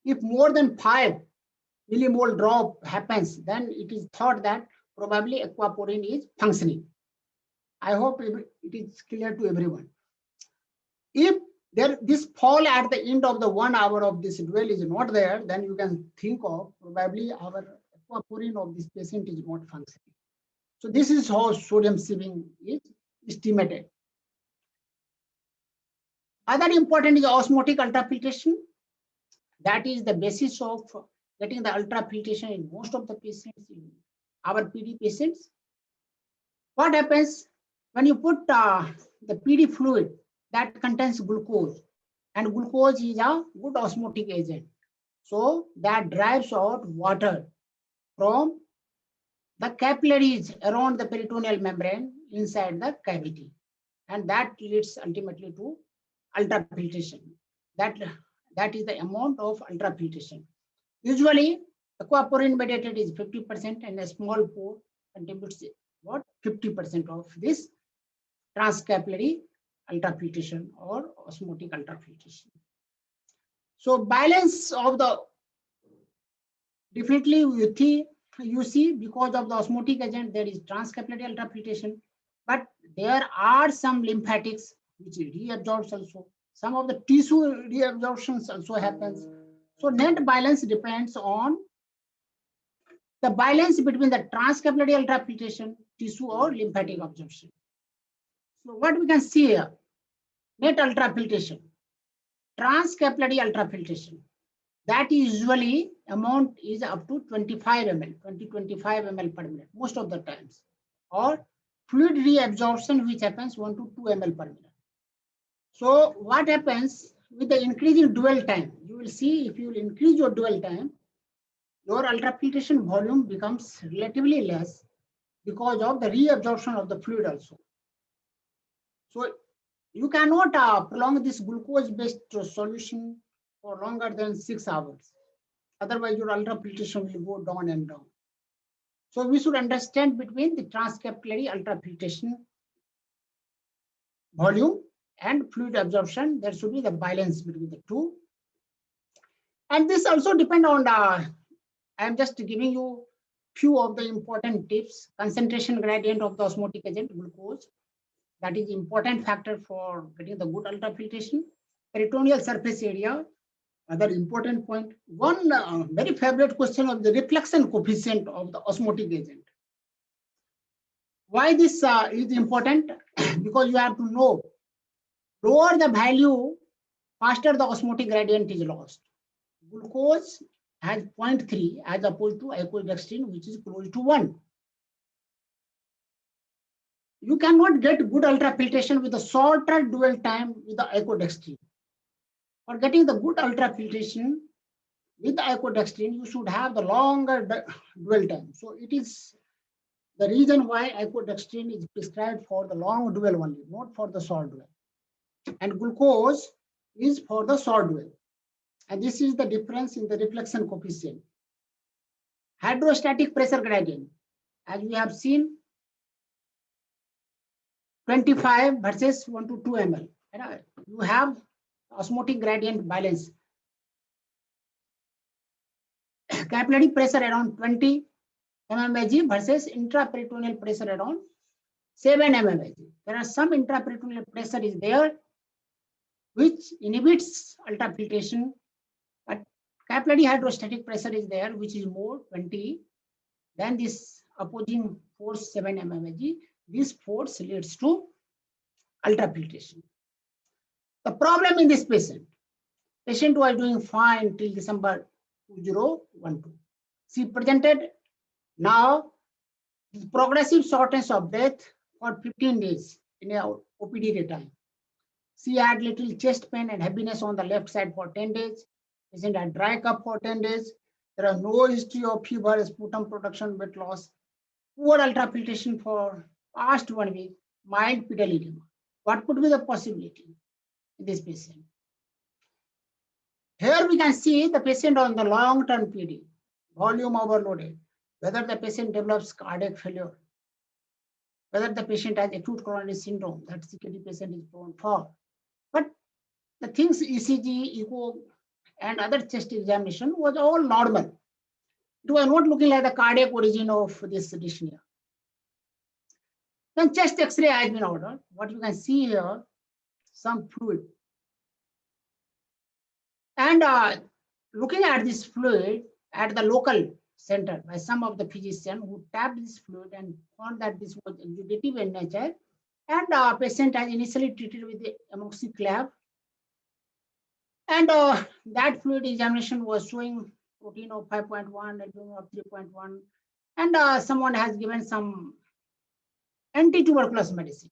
B: If more than 5 millimole drop happens, then it is thought that probably aquaporin is functioning. I hope it is clear to everyone. If this fall at the end of the 1 hour of this dual is not there, then you can think of probably our aquaporin of this patient is not functioning. So this is how sodium sieving is estimated. Other important is osmotic ultrafiltration. That is the basis of getting the ultrafiltration in most of the patients, in our PD patients. What happens when you put the PD fluid that contains glucose, and glucose is a good osmotic agent. So that drives out water from the capillaries around the peritoneal membrane inside the cavity, and that leads ultimately to ultrafiltration. That is the amount of ultrafiltration. Usually, aquaporin mediated is 50%, and a small pore contributes what 50% of this transcapillary ultrafiltration or osmotic ultrafiltration. So balance of the, definitely you see because of the osmotic agent there is transcapillary ultrafiltration, but there are some lymphatics which reabsorbs also. Some of the tissue reabsorptions also happens. So net balance depends on the balance between the transcapillary ultrafiltration, tissue or lymphatic absorption. So what we can see here, net ultrafiltration, transcapillary ultrafiltration, that usually amount is up to 25 ml, 20-25 ml per minute most of the times. or fluid reabsorption, which happens 1 to 2 ml per minute. So what happens with the increasing dwell time? You will see if you will increase your dwell time, your ultrafiltration volume becomes relatively less because of the reabsorption of the fluid also. So you cannot prolong this glucose-based solution for longer than 6 hours. Otherwise, your ultrafiltration will go down and down. So we should understand between the transcapillary ultrafiltration volume and fluid absorption. There should be the balance between the two. And this also depends on the, I'm just giving you few of the important tips. Concentration gradient of the osmotic agent, glucose. That is important factor for getting the good ultrafiltration. Peritoneal surface area, another important point. One very favorite question of the reflection coefficient of the osmotic agent. Why this is important? Because you have to know, lower the value, faster the osmotic gradient is lost. Glucose has 0.3 as opposed to icodextrin, which is close to 1. You cannot get good ultrafiltration with a shorter dwell time with the icodextrin. For getting the good ultrafiltration with the icodextrin, you should have the longer dwell time. So it is the reason why icodextrin is prescribed for the long dwell only, not for the short dwell. And glucose is for the short dwell. And this is the difference in the reflection coefficient. Hydrostatic pressure gradient, as we have seen, 25 versus 1 to 2 ml. You have osmotic gradient balance. Capillary pressure around 20 mmHg versus intraperitoneal pressure around 7 mmHg. There are some intraperitoneal pressure is there which inhibits ultrafiltration, but capillary hydrostatic pressure is there which is more 20 than this opposing force 7 mmHg. This force leads to ultrafiltration. The problem in this patient was doing fine till December 2012. She presented now progressive shortness of breath for 15 days in a OPD time. She had little chest pain and heaviness on the left side for 10 days. Patient had dry cough for 10 days. There are no history of fever, sputum production, weight loss, poor ultrafiltration for past 1 week, mild pedal edema. What could be the possibility in this patient? Here we can see the patient on the long-term PD, volume overloaded, whether the patient develops cardiac failure, whether the patient has acute coronary syndrome, that CKD patient is prone for. But the things ECG, echo, and other chest examination was all normal. It was not looking like the cardiac origin of this dyspnea. Then chest X-ray has been ordered. What you can see here, some fluid. And looking at this fluid at the local center by some of the physicians who tapped this fluid and found that this was exudative in nature, and patient has initially treated with the amoxiclav. And that fluid examination was showing protein of 5.1, albumin of 3.1, and someone has given some anti-tuberculosis medicine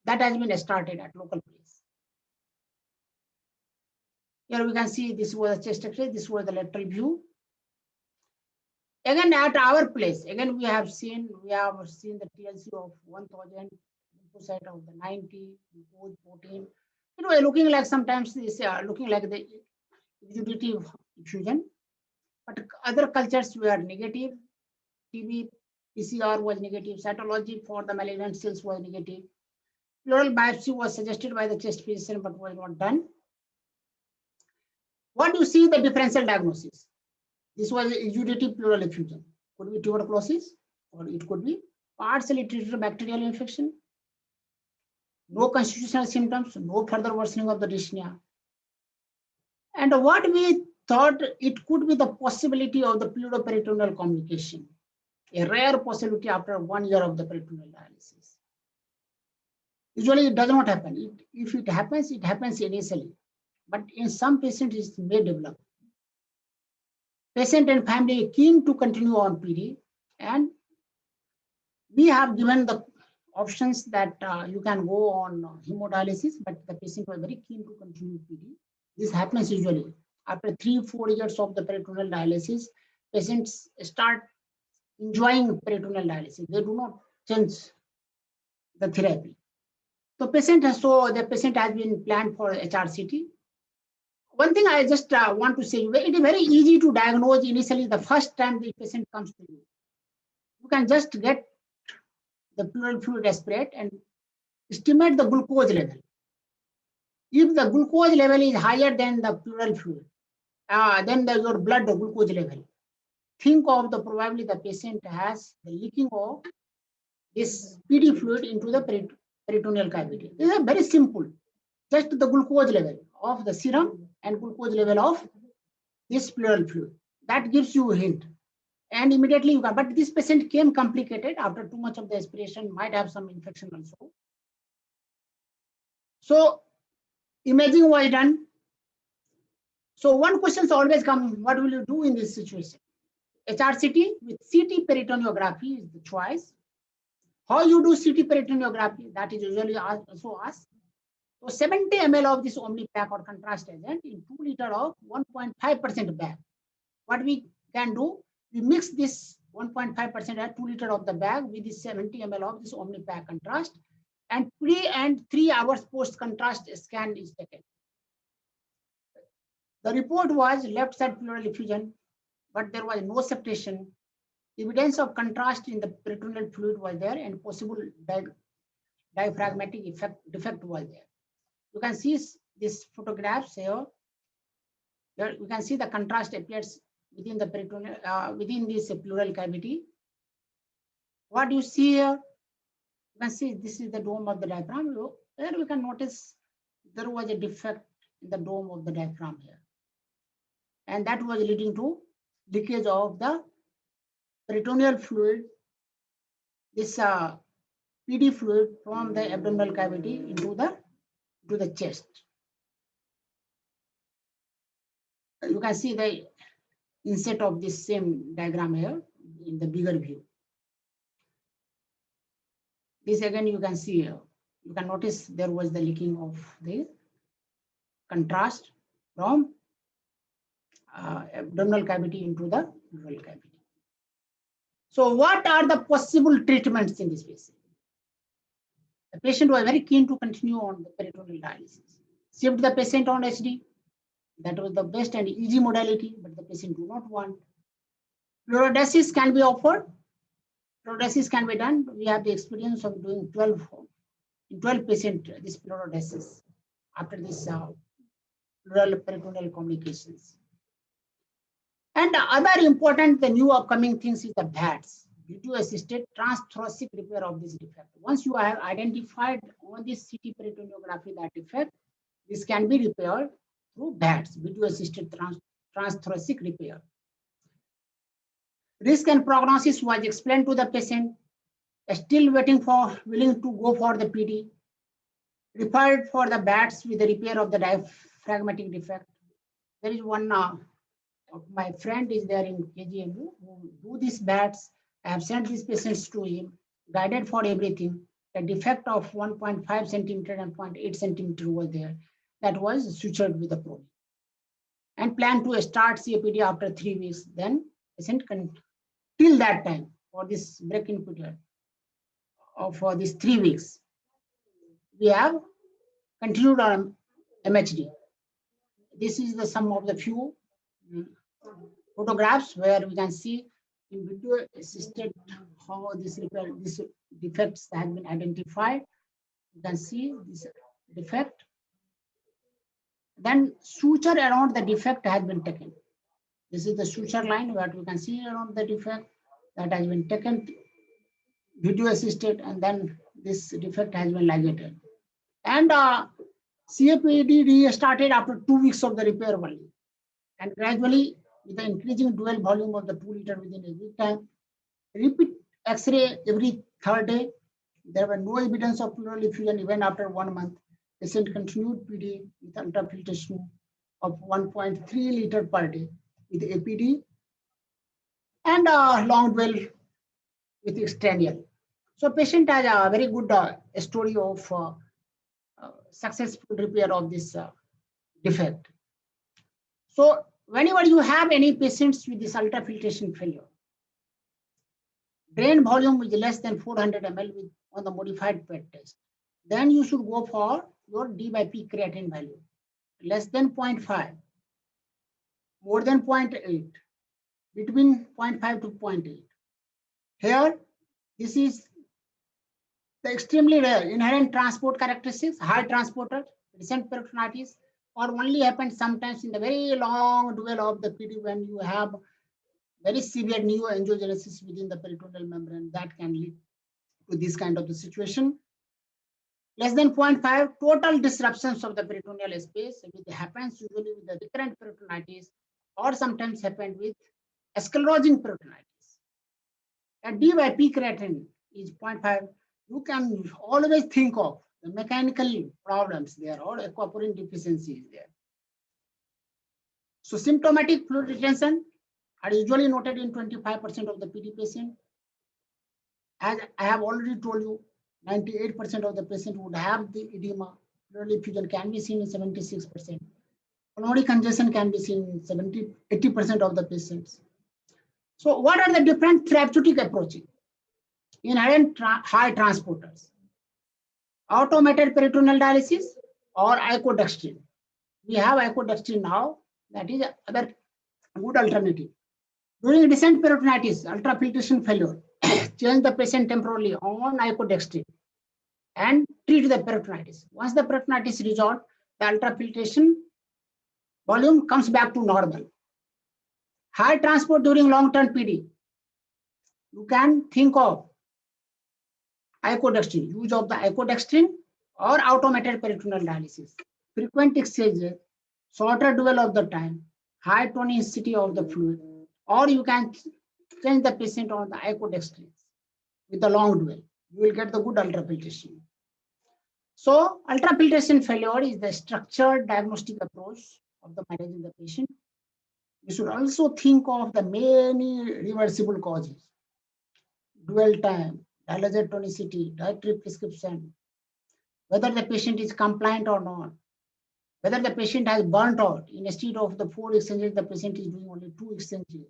B: that has been started at local place. Here we can see this was a chest X-ray, this was the lateral view. Again, at our place, again we have seen the TLC of 1000, lymphocyte of the 90, glucose 14. It was looking like sometimes this looking like the exudative effusion, but other cultures were negative. TB PCR was negative. Cytology for the malignant cells was negative. Pleural biopsy was suggested by the chest physician, but was not done. What do you see the differential diagnosis? This was exudative pleural effusion. Could be tuberculosis, or it could be partially treated bacterial infection. No constitutional symptoms, no further worsening of the dyspnea. And what we thought, it could be the possibility of the pleuroperitoneal communication, a rare possibility after 1 year of the peritoneal dialysis. Usually it does not happen. If it happens initially, but in some patients it may develop. Patient and family are keen to continue on PD, and We have given the options that you can go on hemodialysis, but the patient was very keen to continue PD. This happens usually after 3-4 years of the peritoneal dialysis. Patients start enjoying peritoneal dialysis. They do not change the therapy. So the patient has been planned for HRCT. One thing I just want to say, it is very easy to diagnose initially the first time the patient comes to you. You can just get the pleural fluid aspirate and estimate the glucose level. If the glucose level is higher than the pleural fluid, then your blood glucose level, think of the probably the patient has the leaking of this PD fluid into the peritoneal cavity. This is very simple. Just the glucose level of the serum and glucose level of this pleural fluid. That gives you a hint. And immediately you can, but this patient came complicated after too much of the aspiration, might have some infection also. So imaging was done. So one question always comes, what will you do in this situation? HRCT with CT peritoneography is the choice. How you do CT peritoneography? That is usually also asked. So 70 ml of this omni-pack or contrast agent in 2 liter of 1.5% bag. What we can do, we mix this 1.5% at 2 liter of the bag with this 70 ml of this omni-pack contrast, and 3 hours post contrast scan is taken. The report was left side pleural effusion, but there was no septation. Evidence of contrast in the peritoneal fluid was there, and possible diaphragmatic defect was there. You can see these photographs here. There you can see the contrast appears within the peritoneal, within this pleural cavity. What you see here, you can see this is the dome of the diaphragm. There we can notice there was a defect in the dome of the diaphragm here, and that was leading to leakage of the peritoneal fluid, this PD fluid from the abdominal cavity into the chest. You can see the inset of this same diagram here in the bigger view. This again you can see here. You can notice there was the leaking of the contrast from abdominal cavity into the pleural cavity. So what are the possible treatments in this patient? The patient was very keen to continue on the peritoneal dialysis. Shift the patient on HD. That was the best and easy modality, but the patient do not want. Fluorodesis can be offered. Fluorodesis can be done. We have the experience of doing 12 patients this fluorodesis after this pleural peritoneal complications. And the other important, the new upcoming things is the VATS, video-assisted transthoracic repair of this defect. Once you have identified on this CT peritoneography that defect, this can be repaired through VATS, video-assisted transthoracic repair. Risk and prognosis was explained to the patient, still willing to go for the PD, referred for the VATS with the repair of the diaphragmatic defect. There is one my friend is there in KGMU who do these VATS. I have sent these patients to him, guided for everything. The defect of 1.5 centimeter and 0.8 centimeter was there. That was sutured with the probe. And plan to start CAPD after 3 weeks. Then patient can, till that time, for this break-in period, or for these 3 weeks, we have continued on MHD. This is the sum of the few photographs where we can see in video assisted how this defects have been identified. You can see this defect. Then suture around the defect has been taken. This is the suture line where you can see around the defect that has been taken, video assisted, and then this defect has been ligated. And CAPD restarted after 2 weeks of the repair only. And gradually, with the increasing dual volume of the 2 liter within a week time, repeat X-ray every 3rd day. There were no evidence of pleural effusion even after 1 month. Patient continued PD with ultrafiltration of 1.3 liter per day with APD and long dwell with extraneal. So patient has a very good story of successful repair of this defect. So whenever you have any patients with this ultrafiltration failure, drain volume is less than 400 ml with, on the modified PET test, then you should go for your D by P creatinine value, less than 0.5, more than 0.8, between 0.5 to 0.8. Here, this is the extremely rare inherent transport characteristics, high transporter, recent peritonitis, or only happens sometimes in the very long dual of the PD when you have very severe neoangiogenesis within the peritoneal membrane that can lead to this kind of the situation. Less than 0.5, total disruptions of the peritoneal space, which happens usually with the recurrent peritonitis or sometimes happen with sclerosing peritonitis. And D by P creatinine is 0.5. You can always think of the mechanical problems there or aquaporin deficiency is there. So symptomatic fluid retention are usually noted in 25% of the PD patient. As I have already told you, 98% of the patient would have the edema. Pleural effusion can be seen in 76%. Pulmonary congestion can be seen in 80% of the patients. So what are the different therapeutic approaches? Inherent high transporters, automated peritoneal dialysis, or icodextrin. We have icodextrin now, that is another good alternative. During recent peritonitis, ultrafiltration failure, change the patient temporarily on icodextrin and treat the peritonitis. Once the peritonitis is resolved, the ultrafiltration volume comes back to normal. High transport during long-term PD, you can think of icodextrin, use of the icodextrin or automated peritoneal dialysis. Frequent exchange, shorter dwell of the time, high tonicity of the fluid, or you can change the patient on the icodextrin with the long dwell. You will get the good ultrafiltration. So ultrafiltration failure is the structured diagnostic approach of the managing the patient. You should also think of the many reversible causes, dwell time, dialyzer tonicity, dietary prescription, whether the patient is compliant or not, whether the patient has burnt out. Instead of the 4 exchanges, the patient is doing only 2 exchanges,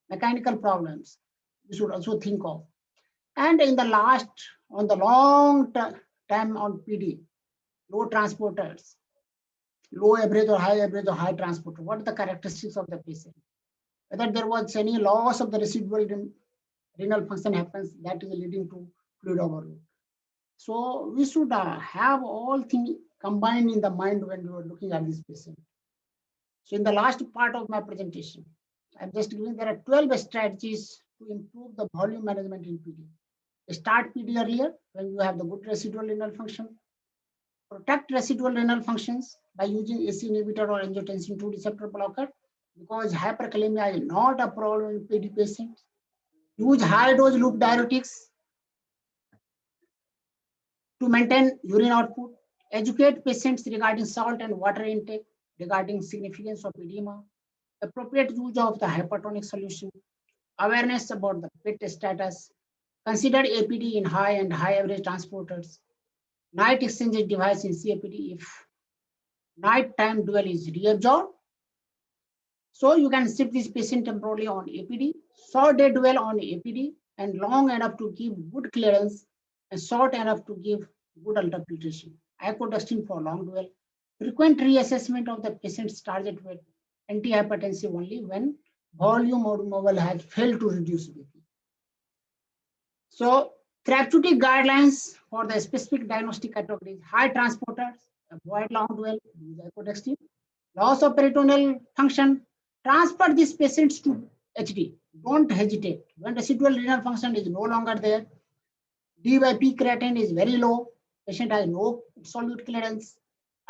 B: mechanical problems, you should also think of. And in the last, on the long time on PD, low transporters, low average or high transporter, what are the characteristics of the patient? Whether there was any loss of the residual renal function happens, that is leading to fluid overload. So we should have all things combined in the mind when we are looking at this patient. So in the last part of my presentation, I'm just giving there are 12 strategies to improve the volume management in PD. Start PD earlier when you have the good residual renal function. Protect residual renal functions by using AC inhibitor or angiotensin II receptor blocker, because hyperkalemia is not a problem in PD patients. Use high dose loop diuretics to maintain urine output. Educate patients regarding salt and water intake, regarding significance of edema, appropriate use of the hypertonic solution, awareness about the PET status, consider APD in high and high average transporters, night exchange device in CAPD if nighttime dual is reabsorbed. So you can shift this patient temporarily on APD, short day dual on APD, and long enough to give good clearance and short enough to give good ultrafiltration. Icodextrin for long dual. Frequent reassessment of the patient's target weight, antihypertensive only when volume or removal has failed to reduce BP. So therapeutic guidelines for the specific diagnostic categories: high transporters, avoid long dual, use icodextrin. Loss of peritoneal function, transfer these patients to HD. Don't hesitate. When residual renal function is no longer there, D by P creatinine is very low, patient has no solute clearance,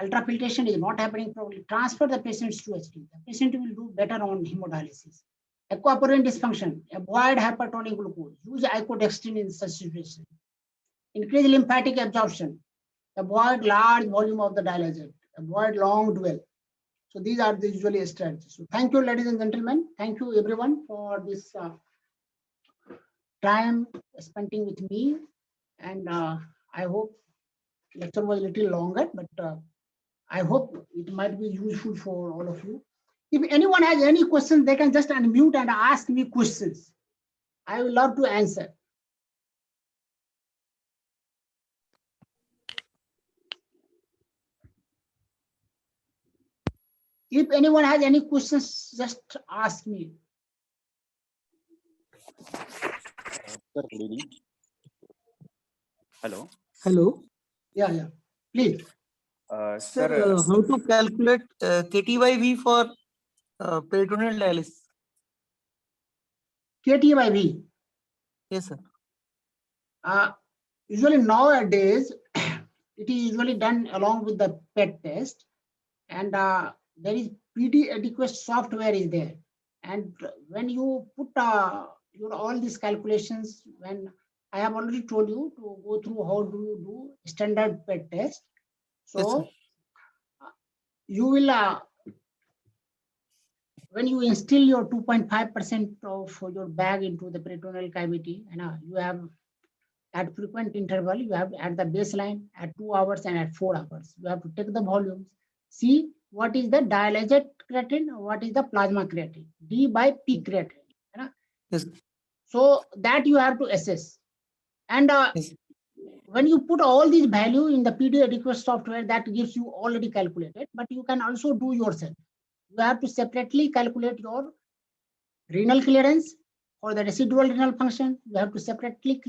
B: ultrafiltration is not happening properly, transfer the patients to HD. The patient will do better on hemodialysis. Aquaporin dysfunction, avoid hypertonic glucose, use icodextrin in such situation. Increase lymphatic absorption, avoid large volume of the dialyzer, avoid long dwell. So these are the usually strategies. So thank you, ladies and gentlemen. Thank you everyone for this time spending with me. And I hope lecture was a little longer, but I hope it might be useful for all of you. If anyone has any questions, they can just unmute and ask me questions. I will love to answer. If anyone has any questions, just ask me.
E: Sir, good evening. Hello.
F: Hello.
B: Yeah. Please.
F: Sir, how to calculate KT/V for peritoneal dialysis?
B: KT/V.
F: Yes, sir.
B: Usually nowadays, it is usually done along with the PET test, and there is PD adequate software is there. And when you put your all these calculations, when I have already told you to go through how do you do standard PET test. So
F: Yes,
B: you will when you instill your 2.5% of your bag into the peritoneal cavity, and you have at frequent interval, you have at the baseline, at 2 hours and at 4 hours. You have to take the volumes, see what is the dialyzed creatine, what is the plasma creatine, D by P creatine.
F: Yes.
B: So that you have to assess. And
F: Yes.
B: when you put all these value in the PD adequate software, that gives you already calculated, but you can also do yourself. You have to separately calculate your renal clearance for the residual renal function. You have to separately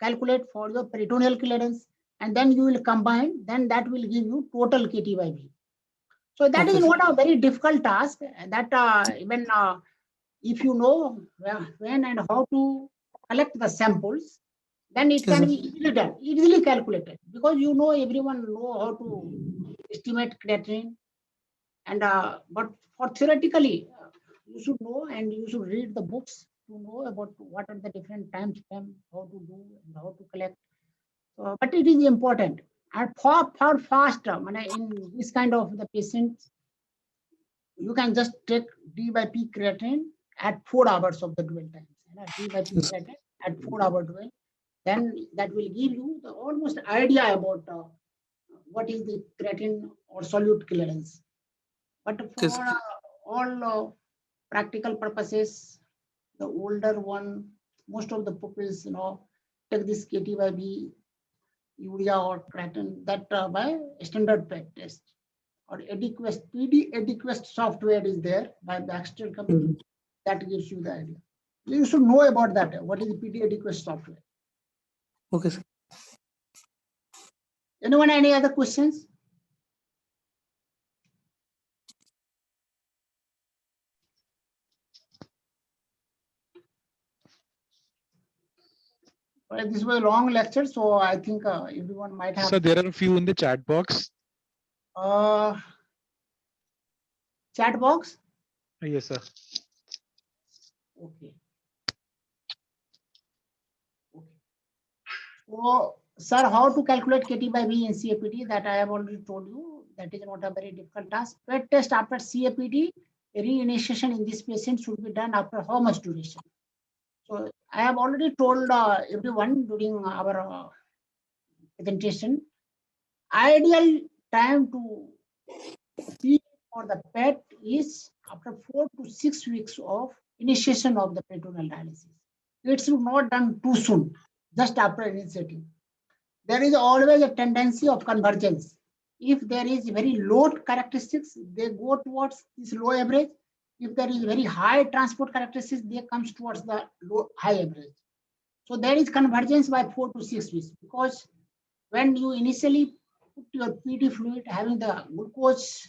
B: calculate for your peritoneal clearance, and then you will combine, then that will give you total KT/V. So that is not a very difficult task, that even if you know when and how to collect the samples, then it can be easily done, easily calculated, because you know everyone know how to estimate creatinine. And but for theoretically, you should know and you should read the books to know about what are the different time span, how to do and how to collect. But it is important. And for faster, in this kind of the patients, you can just take D by P creatinine at 4 hours of the dwell time. D by P creatinine at 4 hour dwell. Then that will give you the almost idea about what is the creatinine or solute clearance. But for all practical purposes, the older one, most of the pupils, take this KT/V, urea or creatinine, that by standard PET test or PD adequate software is there by Baxter company. That gives you the idea. You should know about that. What is the PD adequate software?
F: Okay, sir.
B: Anyone, any other questions? Well, this was a long lecture, so I think everyone might have.
C: So there are a few in the chat box.
B: Chat box?
C: Yes, sir.
B: Okay. So, sir, how to calculate KT/V in CAPD, that I have already told you. That is not a very difficult task. PET test after CAPD, reinitiation in this patient should be done after how much duration? So I have already told everyone during our presentation, ideal time to see for the PET is after 4 to 6 weeks of initiation of the peritoneal dialysis. It should not done too soon, just after initiating. There is always a tendency of convergence. If there is very low characteristics, they go towards this low average. If there is very high transport characteristics, they comes towards the high average. So there is convergence by 4 to 6 weeks, because when you initially put your PD fluid having the glucose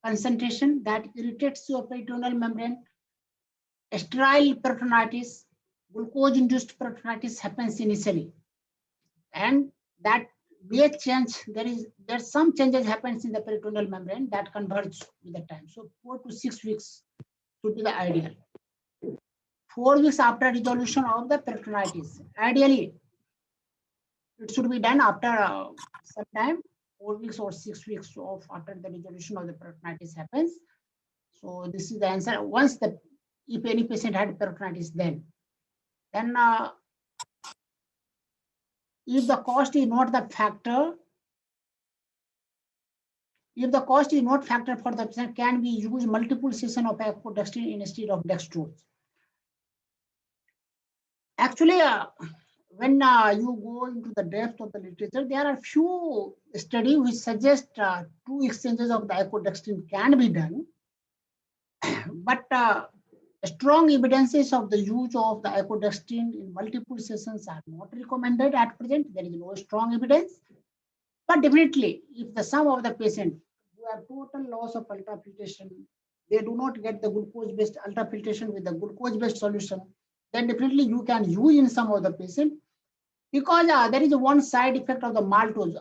B: concentration, that irritates your peritoneal membrane, sterile peritonitis, glucose-induced peritonitis happens initially, and that may change. There's some changes happens in the peritoneal membrane that converge with the time. So 4 to 6 weeks should be the ideal. 4 weeks after resolution of the peritonitis. Ideally, it should be done after some time, 4 weeks or 6 weeks of after the resolution of the peritonitis happens. So this is the answer. Once if any patient had peritonitis, then If the cost is not the factor, if the cost is not factor for the patient, can we use multiple sessions of equidextrin instead of dextrose? Actually, when you go into the depth of the literature, there are few studies which suggest 2 exchanges of the equidextrin can be done, but strong evidences of the use of the equidextrin in multiple sessions are not recommended at present. There is no strong evidence, but definitely, if the sum of the patient who have total loss of ultrafiltration, they do not get the glucose-based ultrafiltration with the glucose-based solution, then definitely you can use in some of the patient, because there is one side effect of the maltose.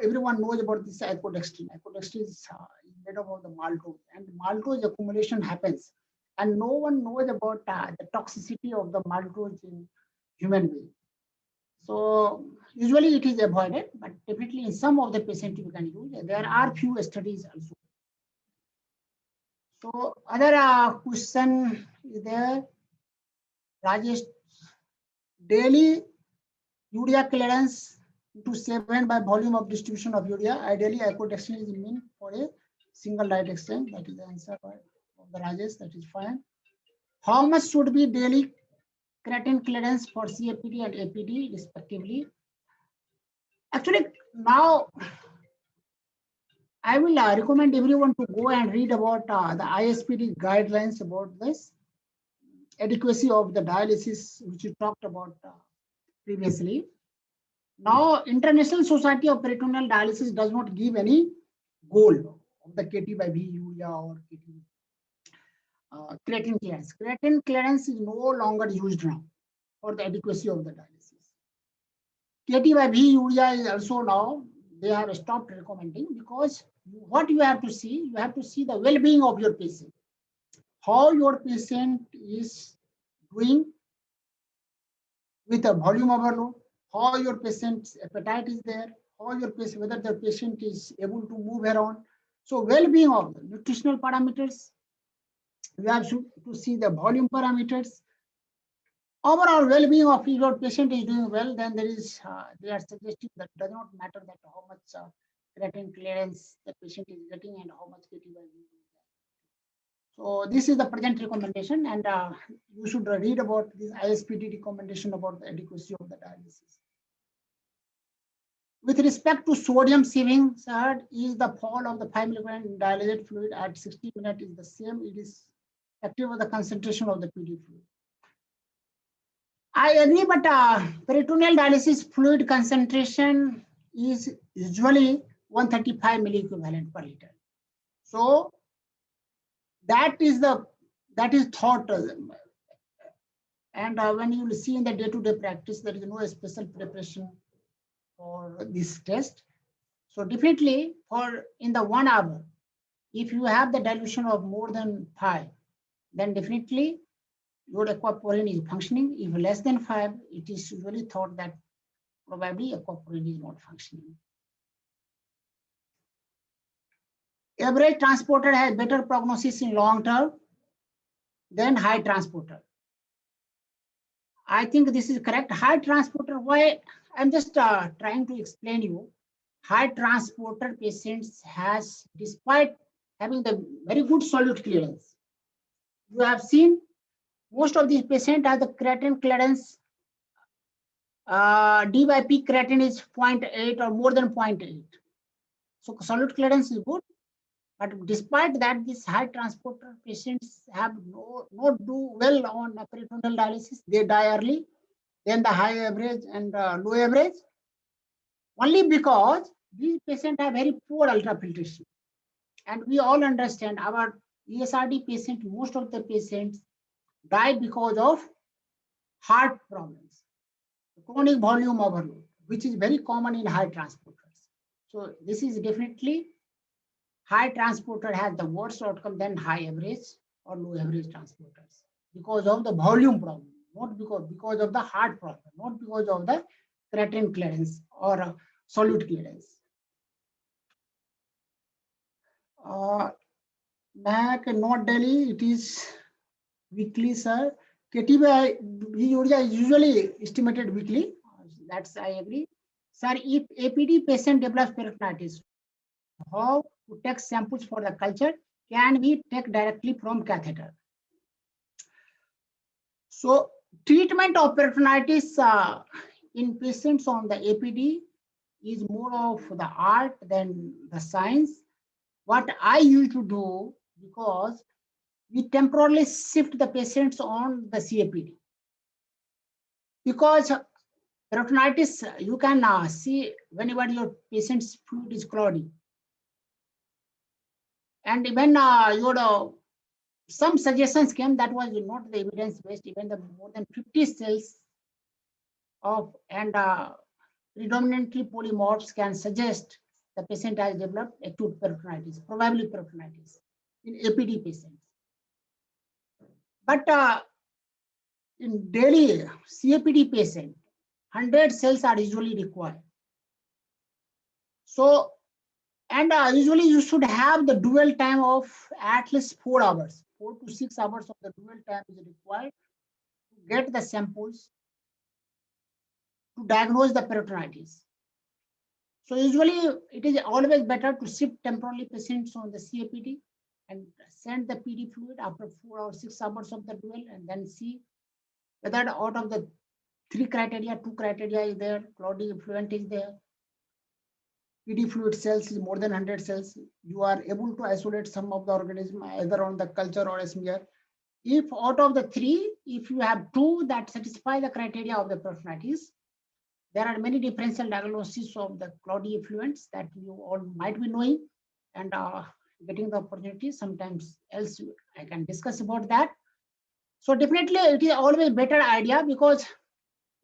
B: Everyone knows about this equidextrin. Equidextrin is made up of the maltose, and maltose accumulation happens, and no one knows about the toxicity of the maltose in human being. So usually it is avoided, but definitely in some of the patients you can use. There are few studies also. So other question is there, Rajesh. Daily urea clearance into 7 by volume of distribution of urea. Ideally, equidextrin is meant for a single light exchange. That is the answer of the Rajesh. That is fine. How much should be daily creatine clearance for CAPD and APD respectively? Actually, now I will recommend everyone to go and read about the ISPD guidelines about this adequacy of the dialysis, which we talked about previously. Now, International Society of Peritoneal Dialysis does not give any goal of the KT by V urea or creatine clearance. Creatine clearance is no longer used now for the adequacy of the dialysis. KT by V urea is also now, they have stopped recommending, because what you have to see the well-being of your patient. How your patient is doing with a volume overload, how your patient's appetite is there, how your patient, whether the patient is able to move around. So well-being of the nutritional parameters, you have to see the volume parameters. Overall well-being of your patient is doing well, then there is, they are suggesting that does not matter that how much creatine clearance the patient is getting and how much KT by V. So this is the present recommendation, and you should read about this ISPD recommendation about the adequacy of the dialysis. With respect to sodium sieving, sir, is the fall of the 5 mg dialysate fluid at 60 minutes is the same. It is active of the concentration of the PD fluid. I agree, but peritoneal dialysis fluid concentration is usually 135 milliequivalent per liter. So that is thought, and when you will see in the day-to-day practice, there is no special preparation for this test. So definitely for in the 1 hour, if you have the dilution of more than 5, then definitely your aquaporin is functioning. If less than 5, it is usually thought that probably aquaporin is not functioning. Average transporter has better prognosis in long term than high transporter. I think this is correct. High transporter, why? I'm just trying to explain you. High transporter patients has, despite having the very good solute clearance, you have seen most of these patients have the creatine clearance, D by P creatine is 0.8 or more than 0.8. So solute clearance is good, but despite that, these high transporter patients have not do well on peritoneal dialysis. They die early, then the high average and low average, only because these patients have very poor ultrafiltration. And we all understand our ESRD patient, most of the patients die because of heart problems, chronic volume overload, which is very common in high transporters. So this is definitely high transporter has the worst outcome than high average or low average transporters because of the volume problem, not because of the heart problem, not because of the creatine clearance or solute clearance. Back not daily, it is weekly, sir. KT by V urea is usually estimated weekly. That's I agree. Sir, if APD patient develops peritonitis, how to take samples for the culture? Can we take directly from catheter? So treatment of peritonitis in patients on the APD is more of the art than the science. What I used to do, because we temporarily shift the patients on the CAPD. Because peritonitis, you can see whenever your patient's fluid is cloudy. And when some suggestions came, that was not the evidence-based, even the more than 50 cells of and predominantly polymorphs can suggest the patient has developed acute peritonitis, probably peritonitis in APD patients. But in daily CAPD patient, 100 cells are usually required. So, and usually you should have the dual time of at least 4 hours, 4 to 6 hours of the dual time is required to get the samples to diagnose the peritonitis. So usually it is always better to shift temporarily patients on the CAPD and send the PD fluid after 4 or 6 hours of the dual, and then see whether out of the 3 criteria, 2 criteria is there, cloudy effluent is there, PD fluid cells is more than 100 cells, you are able to isolate some of the organism either on the culture or a smear. If out of the 3, if you have 2 that satisfy the criteria of the peritonitis, there are many differential diagnoses of the cloudy effluents that you all might be knowing, and getting the opportunity sometimes else I can discuss about that. So definitely it is always better idea, because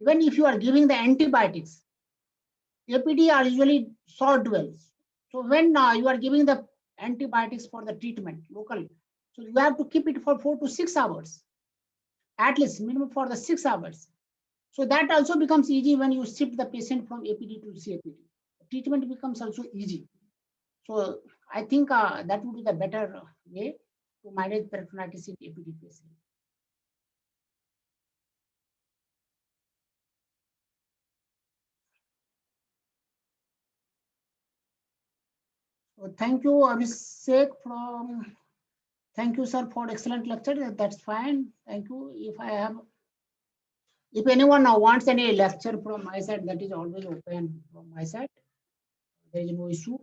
B: even if you are giving the antibiotics, APD are usually short dwells. So when you are giving the antibiotics for the treatment local, so you have to keep it for 4 to 6 hours, at least minimum for the 6 hours. So that also becomes easy when you shift the patient from APD to CAPD. Treatment becomes also easy. So I think that would be the better way to manage peritonitis in APD patients. So thank you, Abhishek, thank you, sir, for excellent lecture. That's fine. Thank you. If anyone now wants any lecture from my side, that is always open from my side. There is no issue.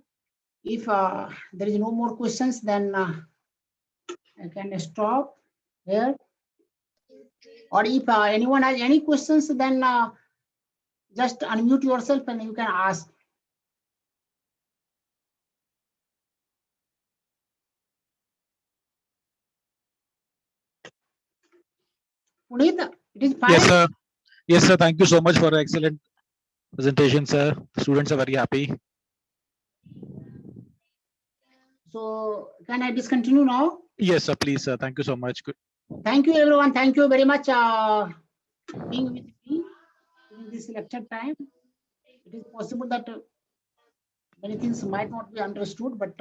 B: If there is no more questions, then I can stop here. Or if anyone has any questions, then just unmute yourself and you can ask. Puneet, it is fine?
C: Yes, sir. Yes, sir. Thank you so much for the excellent presentation, sir. The students are very happy.
B: So can I discontinue now?
C: Yes, sir. Please, sir. Thank you so much. Good.
B: Thank you, everyone. Thank you very much being with me in this lecture time. It is possible that many things might not be understood, but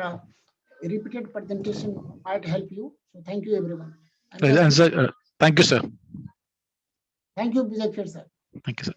B: repeated presentation might help you. So thank you, everyone.
C: And sir, thank you, sir.
B: Thank you, Vijay, sir.
C: Thank you, sir.